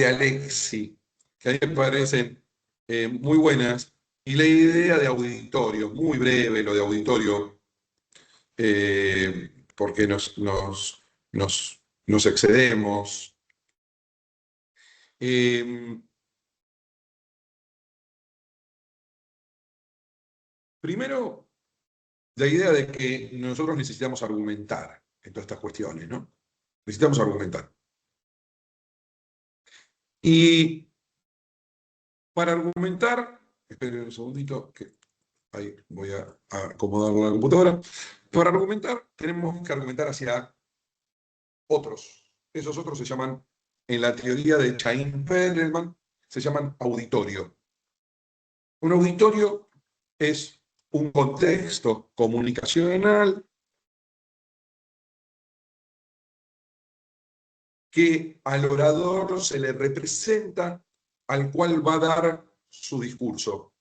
Alexi, que a mí me parecen muy buenas, y la idea de auditorio, muy breve lo de auditorio, porque nos excedemos. Primero, la idea de que nosotros necesitamos argumentar en todas estas cuestiones, ¿no? Necesitamos argumentar. Y para argumentar, esperen un segundito, que ahí voy a acomodar la computadora. Para argumentar, tenemos que argumentar hacia otros. Esos otros se llaman, en la teoría de Chain-Perelman, se llaman auditorio. Un auditorio es un contexto comunicacional que al orador se le representa al cual va a dar su discurso.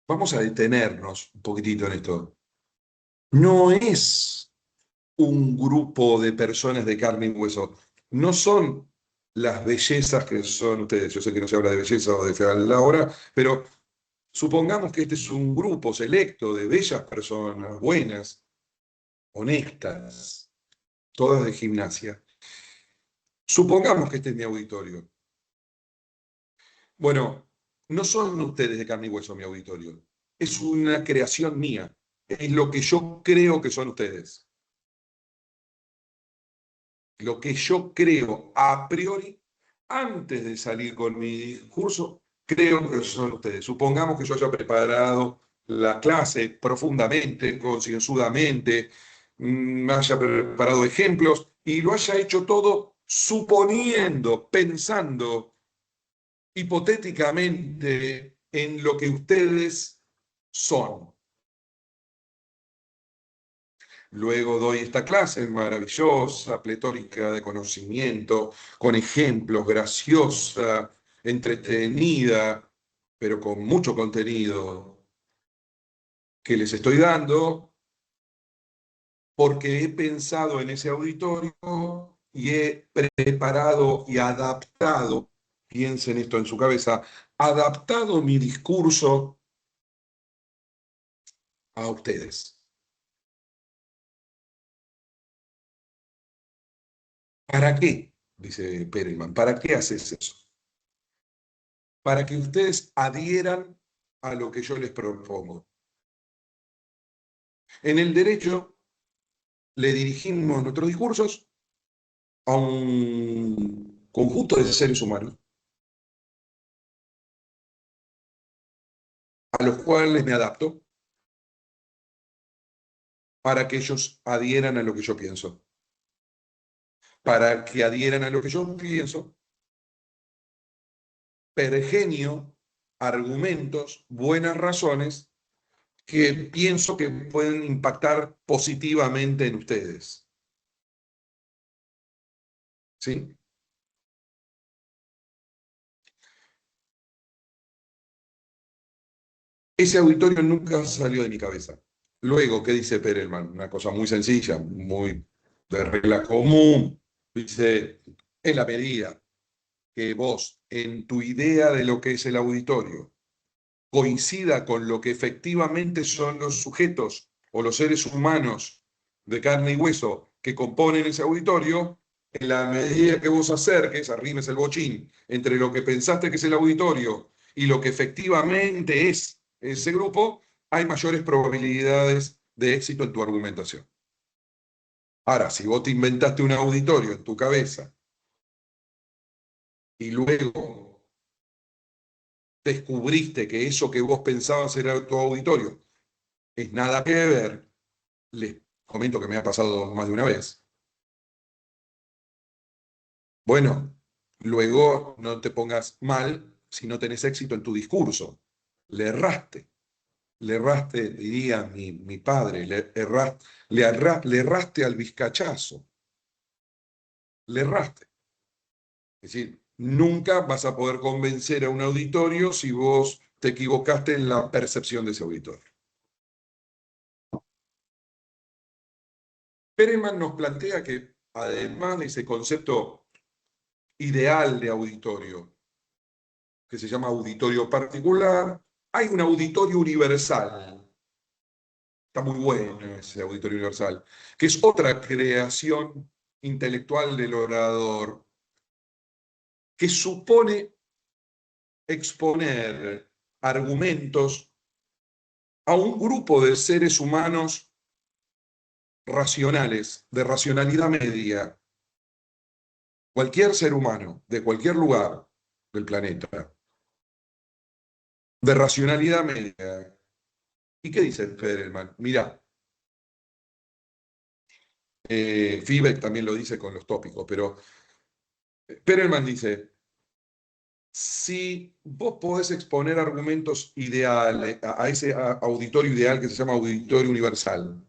Vamos a detenernos un poquitito en esto. No es un grupo de personas de carne y hueso. No son las bellezas que son ustedes. Yo sé que no se habla de belleza o de fealdad ahora, pero supongamos que este es un grupo selecto de bellas personas, buenas, honestas, todas de gimnasia. Supongamos que este es mi auditorio. Bueno, no son ustedes de carne y hueso mi auditorio. Es una creación mía. Es lo que yo creo que son ustedes. Lo que yo creo a priori, antes de salir con mi discurso, creo que son ustedes. Supongamos que yo haya preparado la clase profundamente, concienzudamente, haya preparado ejemplos y lo haya hecho todo suponiendo, pensando hipotéticamente en lo que ustedes son. Luego doy esta clase maravillosa, pletórica de conocimiento, con ejemplos, graciosa, entretenida, pero con mucho contenido que les estoy dando, porque he pensado en ese auditorio y he preparado y adaptado, piensen esto en su cabeza, adaptado mi discurso a ustedes. ¿Para qué? Dice Perelman, ¿para qué haces eso? Para que ustedes adhieran a lo que yo les propongo. En el derecho le dirigimos nuestros discursos a un conjunto de seres humanos, a los cuales me adapto para que ellos adhieran a lo que yo pienso. Para que adhieran a lo que yo pienso, pergenio argumentos, buenas razones que pienso que pueden impactar positivamente en ustedes. ¿Sí? Ese auditorio nunca salió de mi cabeza. Luego, ¿qué dice Perelman? Una cosa muy sencilla, muy de regla común. Dice, en la medida que vos, en tu idea de lo que es el auditorio, coincida con lo que efectivamente son los sujetos o los seres humanos de carne y hueso que componen ese auditorio, en la medida que vos acerques, arrimes el bochín, entre lo que pensaste que es el auditorio y lo que efectivamente es ese grupo, hay mayores probabilidades de éxito en tu argumentación. Ahora, si vos te inventaste un auditorio en tu cabeza y luego descubriste que eso que vos pensabas era tu auditorio es nada que ver, les comento que me ha pasado más de una vez. Bueno, luego no te pongas mal si no tenés éxito en tu discurso. Le erraste, diría mi padre, le erraste al vizcachazo. Le erraste. Es decir, nunca vas a poder convencer a un auditorio si vos te equivocaste en la percepción de ese auditorio. Perelman nos plantea que, además de ese concepto ideal de auditorio, que se llama auditorio particular, hay un auditorio universal. Está muy bueno ese auditorio universal, que es otra creación intelectual del orador, que supone exponer argumentos a un grupo de seres humanos racionales, de racionalidad media. Cualquier ser humano, de cualquier lugar del planeta, de racionalidad media. ¿Y qué dice Perelman? Mirá, Fiebeck también lo dice con los tópicos, pero Perelman dice, si vos podés exponer argumentos ideales a ese auditorio ideal que se llama auditorio universal,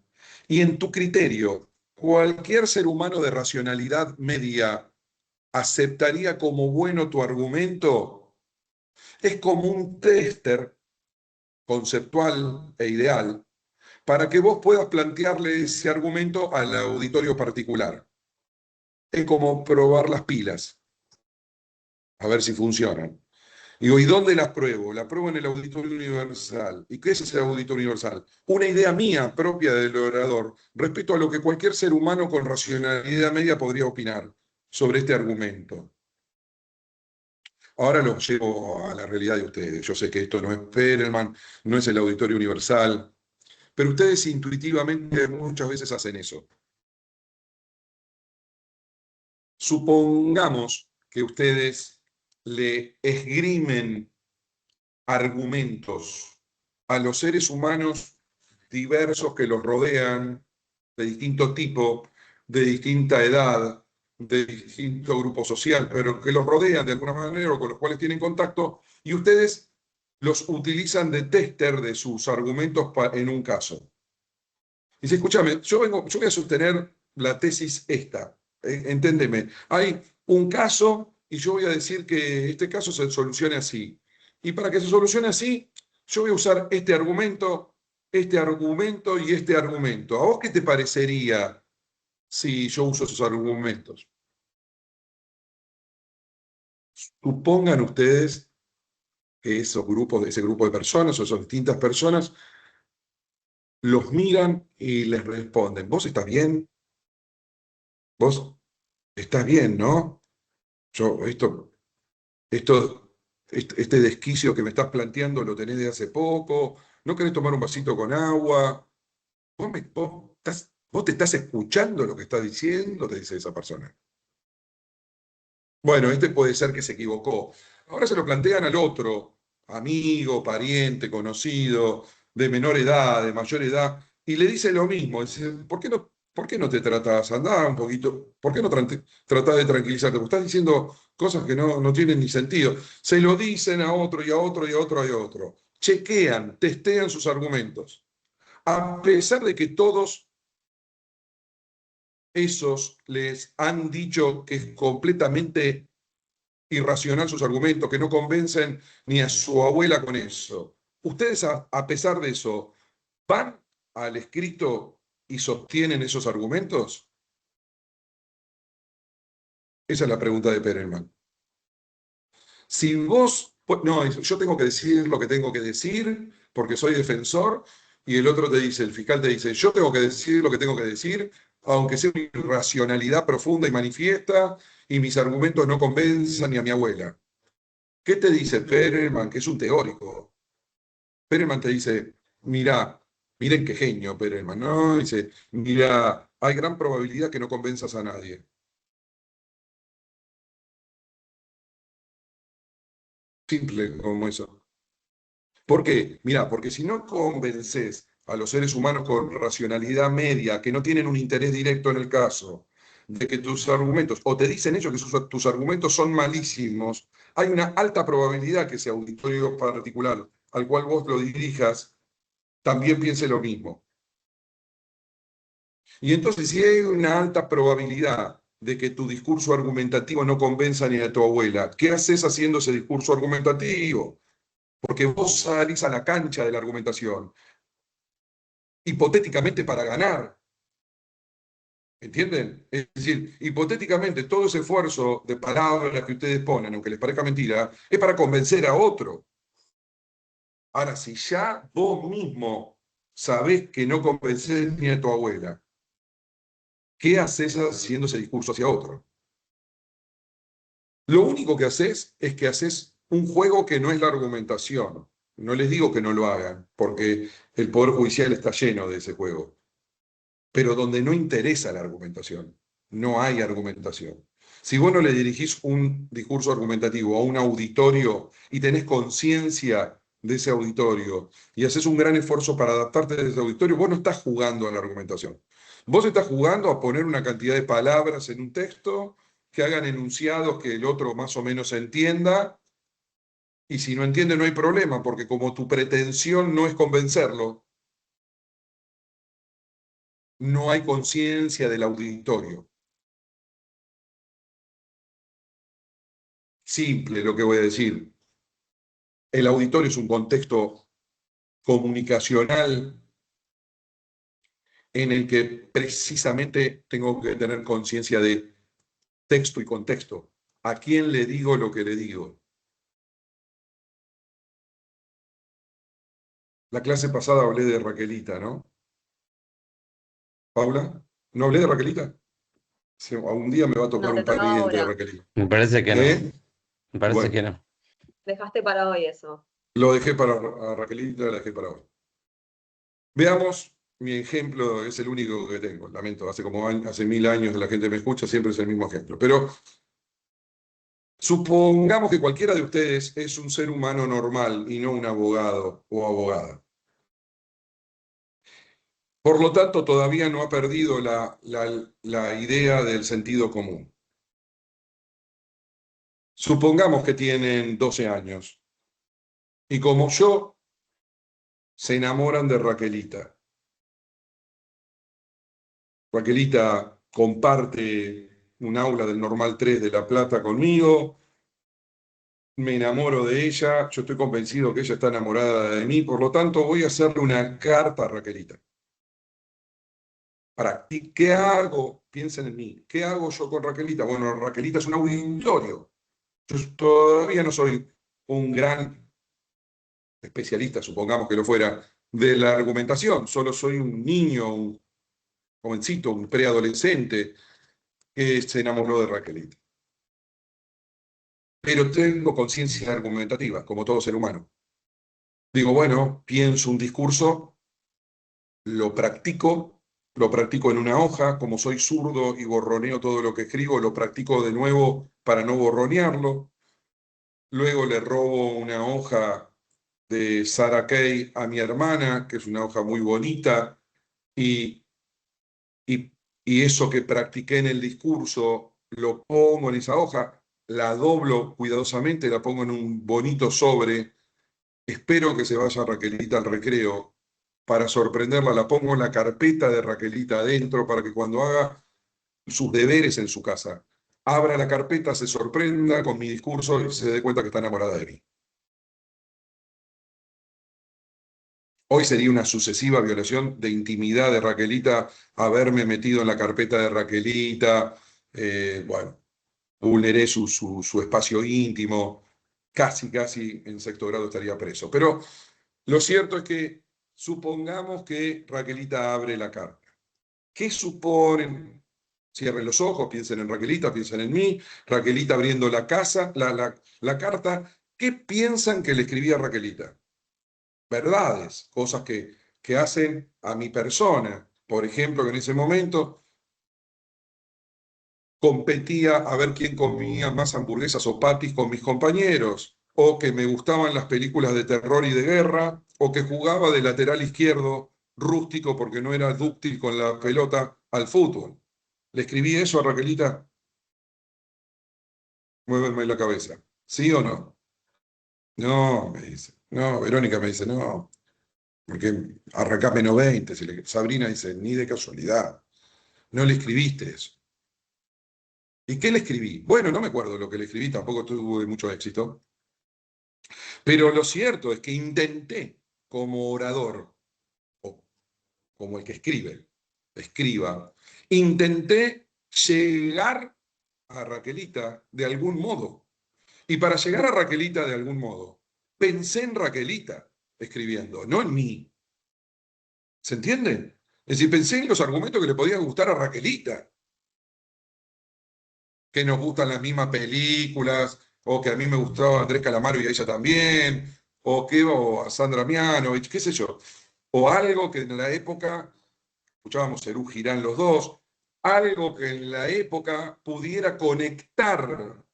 y en tu criterio, cualquier ser humano de racionalidad media aceptaría como bueno tu argumento, es como un tester conceptual e ideal para que vos puedas plantearle ese argumento al auditorio particular. Es como probar las pilas, a ver si funcionan. Digo, ¿y dónde las pruebo? La pruebo en el auditorio universal. ¿Y qué es ese auditorio universal? Una idea mía propia del orador respecto a lo que cualquier ser humano con racionalidad media podría opinar sobre este argumento. Ahora lo llevo a la realidad de ustedes. Yo sé que esto no es Perelman, no es el auditorio universal, pero ustedes intuitivamente muchas veces hacen eso. Supongamos que ustedes le esgrimen argumentos a los seres humanos diversos que los rodean, de distinto tipo, de distinta edad, de distinto grupo social, pero que los rodean de alguna manera o con los cuales tienen contacto, y ustedes los utilizan de tester de sus argumentos en un caso. Dice, escúchame, yo voy a sostener la tesis esta, enténdeme, hay un caso y yo voy a decir que este caso se solucione así. Y para que se solucione así, yo voy a usar este argumento y este argumento. ¿A vos qué te parecería si yo uso esos argumentos? Supongan ustedes que ese grupo de personas o esas distintas personas los miran y les responden, ¿vos estás bien? ¿Vos estás bien, no? Este desquicio que me estás planteando lo tenés de hace poco, ¿no querés tomar un vasito con agua? ¿Vos te estás escuchando lo que está diciendo? Te dice esa persona. Bueno, este puede ser que se equivocó. Ahora se lo plantean al otro, amigo, pariente, conocido, de menor edad, de mayor edad, y le dice lo mismo. Dice, ¿por qué no te tratás? Andá un poquito, ¿por qué no tratás de tranquilizarte? Porque estás diciendo cosas que no tienen ni sentido. Se lo dicen a otro y a otro y a otro y a otro. Chequean, testean sus argumentos. A pesar de que todos esos les han dicho que es completamente irracional sus argumentos, que no convencen ni a su abuela con eso. Ustedes, a pesar de eso, ¿van al escrito y sostienen esos argumentos? Esa es la pregunta de Perelman. Si vos, no, yo tengo que decir lo que tengo que decir porque soy defensor, y el otro te dice, el fiscal te dice, yo tengo que decir lo que tengo que decir, aunque sea una irracionalidad profunda y manifiesta, y mis argumentos no convenzan ni a mi abuela. ¿Qué te dice Perelman, que es un teórico? Perelman te dice, miren qué genio Perelman, ¿no? Dice, mira, hay gran probabilidad que no convenzas a nadie. Simple como eso. ¿Por qué? Mira, porque si no convences a los seres humanos con racionalidad media, que no tienen un interés directo en el caso, de que tus argumentos, o te dicen ellos que tus argumentos son malísimos, hay una alta probabilidad que ese auditorio particular al cual vos lo dirijas también piense lo mismo. Y entonces, si hay una alta probabilidad de que tu discurso argumentativo no convenza ni a tu abuela, ¿qué haces haciendo ese discurso argumentativo? Porque vos salís a la cancha de la argumentación, hipotéticamente para ganar. ¿Entienden? Es decir, hipotéticamente todo ese esfuerzo de palabras que ustedes ponen, aunque les parezca mentira, es para convencer a otro. Ahora, si ya vos mismo sabés que no convencés ni a tu abuela, ¿qué haces haciendo ese discurso hacia otro? Lo único que haces es que haces un juego que no es la argumentación. No les digo que no lo hagan, porque el Poder Judicial está lleno de ese juego. Pero donde no interesa la argumentación, no hay argumentación. Si vos no le dirigís un discurso argumentativo a un auditorio y tenés conciencia de ese auditorio y haces un gran esfuerzo para adaptarte a ese auditorio, vos no estás jugando a la argumentación. Vos estás jugando a poner una cantidad de palabras en un texto que hagan enunciados que el otro más o menos entienda, y si no entiende no hay problema, porque como tu pretensión no es convencerlo, no hay conciencia del auditorio. Simple lo que voy a decir. El auditorio es un contexto comunicacional en el que precisamente tengo que tener conciencia de texto y contexto. ¿A quién le digo lo que le digo? La clase pasada hablé de Raquelita, ¿no? ¿Paula? ¿No hablé de Raquelita? Un día me va a tocar No, te un toca pariente de ahora. Raquelita. Me parece que no. ¿Eh? Me parece Bueno. que no. Dejaste para hoy eso. Lo dejé para a Raquelita, la dejé para hoy. Veamos, mi ejemplo es el único que tengo, lamento, hace 1000 años la gente me escucha, siempre es el mismo ejemplo. Pero supongamos que cualquiera de ustedes es un ser humano normal y no un abogado o abogada. Por lo tanto, todavía no ha perdido la idea del sentido común. Supongamos que tienen 12 años y como yo, se enamoran de Raquelita. Raquelita comparte un aula del Normal 3 de La Plata conmigo, me enamoro de ella, yo estoy convencido que ella está enamorada de mí, por lo tanto voy a hacerle una carta a Raquelita. ¿Y qué hago? Piensen en mí. ¿Qué hago yo con Raquelita? Bueno, Raquelita es un auditorio. Yo todavía no soy un gran especialista, supongamos que lo fuera, de la argumentación. Solo soy un niño, un jovencito, un preadolescente que se enamoró de Raquelita. Pero tengo conciencia argumentativa, como todo ser humano. Digo, bueno, pienso un discurso, lo practico en una hoja, como soy zurdo y borroneo todo lo que escribo, lo practico de nuevo para no borronearlo. Luego le robo una hoja de Sarah Kay a mi hermana, que es una hoja muy bonita, y, y, y eso que practiqué en el discurso lo pongo en esa hoja, la doblo cuidadosamente, la pongo en un bonito sobre. Espero que se vaya Raquelita al recreo para sorprenderla. La pongo en la carpeta de Raquelita adentro para que cuando haga sus deberes en su casa, abra la carpeta, se sorprenda con mi discurso y se dé cuenta que está enamorada de mí. Hoy sería una sucesiva violación de intimidad de Raquelita haberme metido en la carpeta de Raquelita. Bueno, vulneré su espacio íntimo. Casi en sexto grado estaría preso. Pero lo cierto es que supongamos que Raquelita abre la carta. ¿Qué suponen? Cierren los ojos, piensen en Raquelita, piensen en mí. Raquelita abriendo la carta. ¿Qué piensan que le escribía Raquelita? Verdades, cosas que hacen a mi persona. Por ejemplo, que en ese momento competía a ver quién comía más hamburguesas o patis con mis compañeros, o que me gustaban las películas de terror y de guerra, o que jugaba de lateral izquierdo rústico porque no era dúctil con la pelota al fútbol. Le escribí eso a Raquelita. Muévenme la cabeza. ¿Sí o no? No, me dice. No, Verónica me dice, no, porque arrancás menos 20. Sabrina dice, ni de casualidad. No le escribiste eso. ¿Y qué le escribí? Bueno, no me acuerdo lo que le escribí, tampoco tuve mucho éxito. Pero lo cierto es que intenté, como orador, o como el que escriba, intenté llegar a Raquelita de algún modo. Y para llegar a Raquelita de algún modo, pensé en Raquelita escribiendo, no en mí. ¿Se entiende? Es decir, pensé en los argumentos que le podían gustar a Raquelita. Que nos gustan las mismas películas, o que a mí me gustaba Andrés Calamaro y a ella también, o a Sandra Mianovich, qué sé yo, o algo que en la época, escuchábamos Serú Girán los dos, algo que en la época pudiera conectar.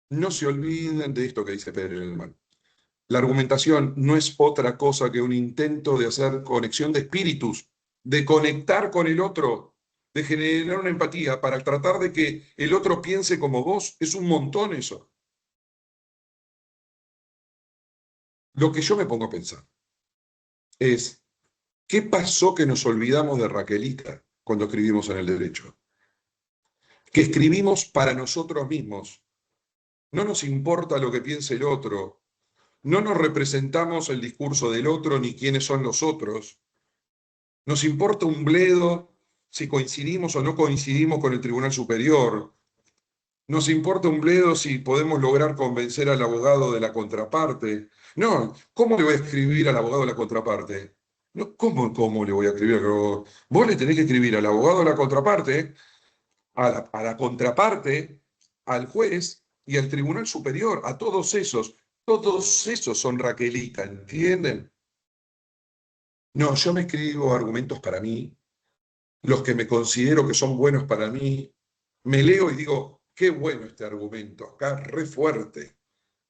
No se olviden de esto que dice Pedro Elman. La argumentación no es otra cosa que un intento de hacer conexión de espíritus, de conectar con el otro, de generar una empatía para tratar de que el otro piense como vos. Es un montón eso. Lo que yo me pongo a pensar es, ¿qué pasó que nos olvidamos de Raquelita cuando escribimos en el derecho? Que escribimos para nosotros mismos. No nos importa lo que piense el otro. No nos representamos el discurso del otro ni quiénes son los otros. Nos importa un bledo si coincidimos o no coincidimos con el Tribunal Superior. Nos importa un bledo si podemos lograr convencer al abogado de la contraparte. No, ¿cómo le voy a escribir al abogado de la contraparte? No, ¿cómo le voy a escribir? Vos le tenés que escribir al abogado de la contraparte, a la contraparte, al juez y al Tribunal Superior, a todos esos. Todos esos son Raquelita, ¿entienden? No, yo me escribo argumentos para mí, los que me considero que son buenos para mí, me leo y digo, qué bueno este argumento, acá re fuerte,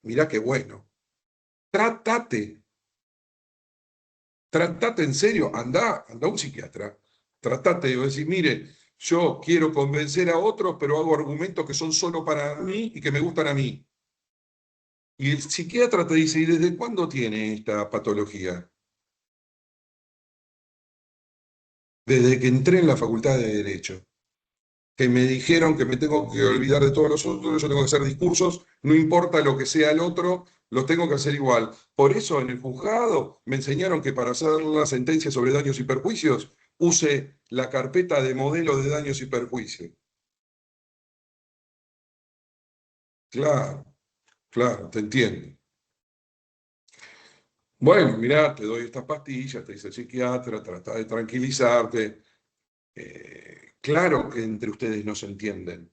mirá qué bueno. Trátate en serio, anda a un psiquiatra, trátate y decir, mire, yo quiero convencer a otros, pero hago argumentos que son solo para mí y que me gustan a mí. Y el psiquiatra te dice, ¿y desde cuándo tiene esta patología? Desde que entré en la Facultad de Derecho, que me dijeron que me tengo que olvidar de todos los otros, yo tengo que hacer discursos, no importa lo que sea el otro, los tengo que hacer igual. Por eso en el juzgado me enseñaron que para hacer la sentencia sobre daños y perjuicios use la carpeta de modelo de daños y perjuicios. Claro, claro, te entiendo. Bueno, mirá, te doy estas pastillas, te dice el psiquiatra, trata de tranquilizarte. Claro que entre ustedes no se entienden,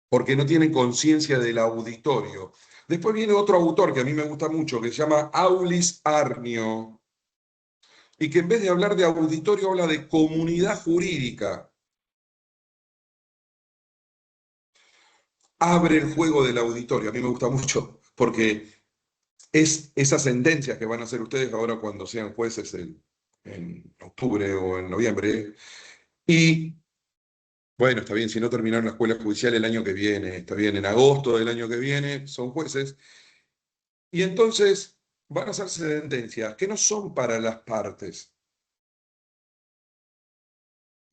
porque no tienen conciencia del auditorio. Después viene otro autor que a mí me gusta mucho, que se llama Aulis Arnio, y que en vez de hablar de auditorio habla de comunidad jurídica. Abre el juego del auditorio, a mí me gusta mucho, porque es esas sentencias que van a hacer ustedes ahora cuando sean jueces en octubre o en noviembre. Y bueno, está bien, si no terminaron la escuela judicial el año que viene, está bien, en agosto del año que viene son jueces. Y entonces van a hacer sentencias que no son para las partes,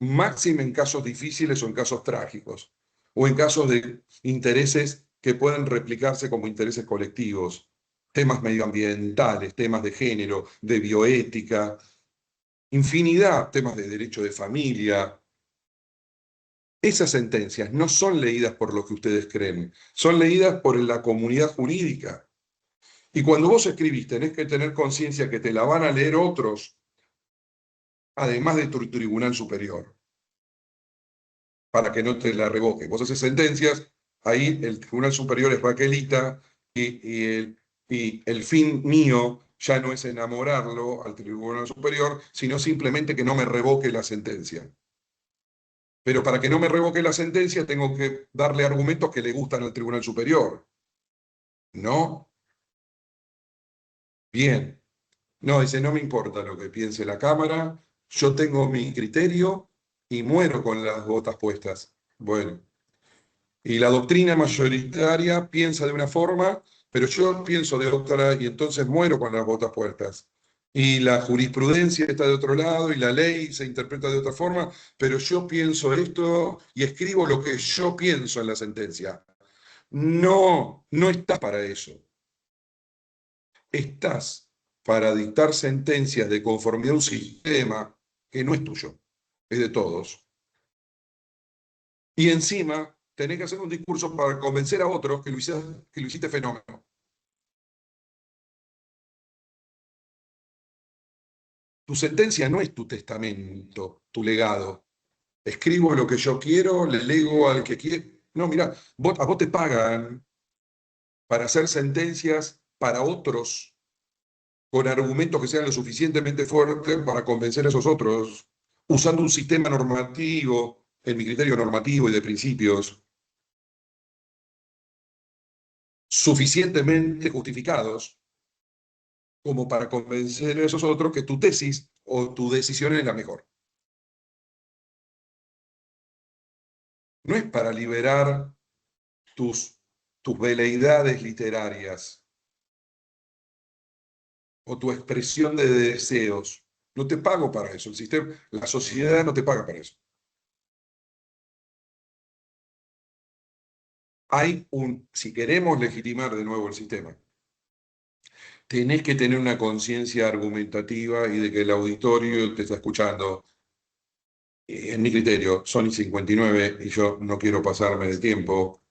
máxime en casos difíciles o en casos trágicos, o en casos de intereses que pueden replicarse como intereses colectivos, temas medioambientales, temas de género, de bioética, infinidad, temas de derecho de familia. Esas sentencias no son leídas por lo que ustedes creen, son leídas por la comunidad jurídica. Y cuando vos escribís, tenés que tener conciencia que te la van a leer otros, además de tu tribunal superior, para que no te la revoque. Vos haces sentencias, ahí el tribunal superior es Raquelita, y el fin mío ya no es enamorarlo al tribunal superior, sino simplemente que no me revoque la sentencia. Pero para que no me revoque la sentencia, tengo que darle argumentos que le gustan al tribunal superior. ¿No? Bien. No, dice, no me importa lo que piense la Cámara, yo tengo mi criterio y muero con las botas puestas. Bueno, y la doctrina mayoritaria piensa de una forma, pero yo pienso de otra y entonces muero con las botas puestas. Y la jurisprudencia está de otro lado y la ley se interpreta de otra forma, pero yo pienso esto y escribo lo que yo pienso en la sentencia. No, no estás para eso. Estás para dictar sentencias de conformidad a un sistema que no es tuyo, es de todos. Y encima tenés que hacer un discurso para convencer a otros que lo hiciste fenómeno. Tu sentencia no es tu testamento, tu legado. Escribo lo que yo quiero, le lego al que quiere. No, mirá, a vos te pagan para hacer sentencias para otros con argumentos que sean lo suficientemente fuertes para convencer a esos otros, usando un sistema normativo, en mi criterio normativo y de principios, suficientemente justificados como para convencer a esos otros que tu tesis o tu decisión es la mejor. No es para liberar tus veleidades literarias o tu expresión de deseos. No te pago para eso. El sistema, la sociedad no te paga para eso. Si queremos legitimar de nuevo el sistema, tenés que tener una conciencia argumentativa y de que el auditorio te está escuchando. En mi criterio, son y 59 y yo no quiero pasarme de tiempo.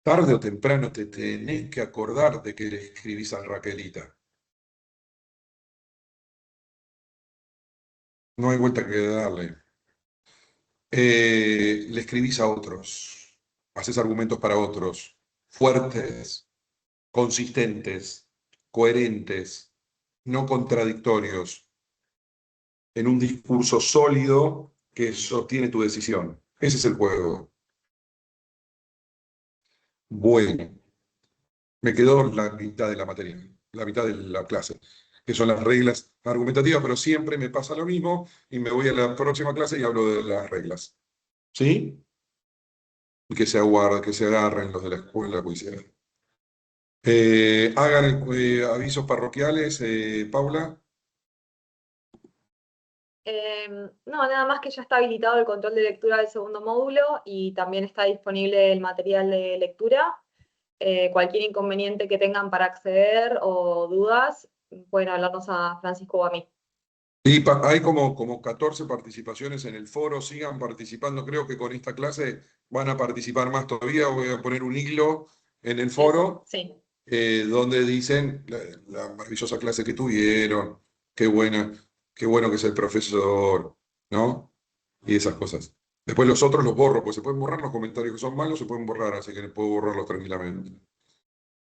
Tarde o temprano te tenés que acordar de que le escribís a Raquelita. No hay vuelta que darle. Le escribís a otros, haces argumentos para otros, fuertes, consistentes, coherentes, no contradictorios, en un discurso sólido que sostiene tu decisión. Ese es el juego. Bueno, me quedó la mitad de la materia, la mitad de la clase, que son las reglas argumentativas, pero siempre me pasa lo mismo y me voy a la próxima clase y hablo de las reglas. ¿Sí? Y que se agarren los de la escuela juicial. Hagan avisos parroquiales, Paula. No, nada más que ya está habilitado el control de lectura del segundo módulo y también está disponible el material de lectura. Cualquier inconveniente que tengan para acceder o dudas, pueden hablarnos a Francisco o a mí. Y hay como 14 participaciones en el foro, sigan participando, creo que con esta clase van a participar más todavía, voy a poner un hilo en el foro, Sí. Donde dicen la maravillosa clase que tuvieron, qué bueno que es el profesor, ¿no? Y esas cosas. Después los otros los borro, pues se pueden borrar los comentarios que son malos, se pueden borrar, así que puedo borrarlos tranquilamente.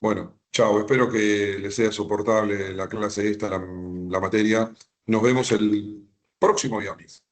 Bueno, chao, espero que les sea soportable la clase esta, la materia. Nos vemos el próximo viernes.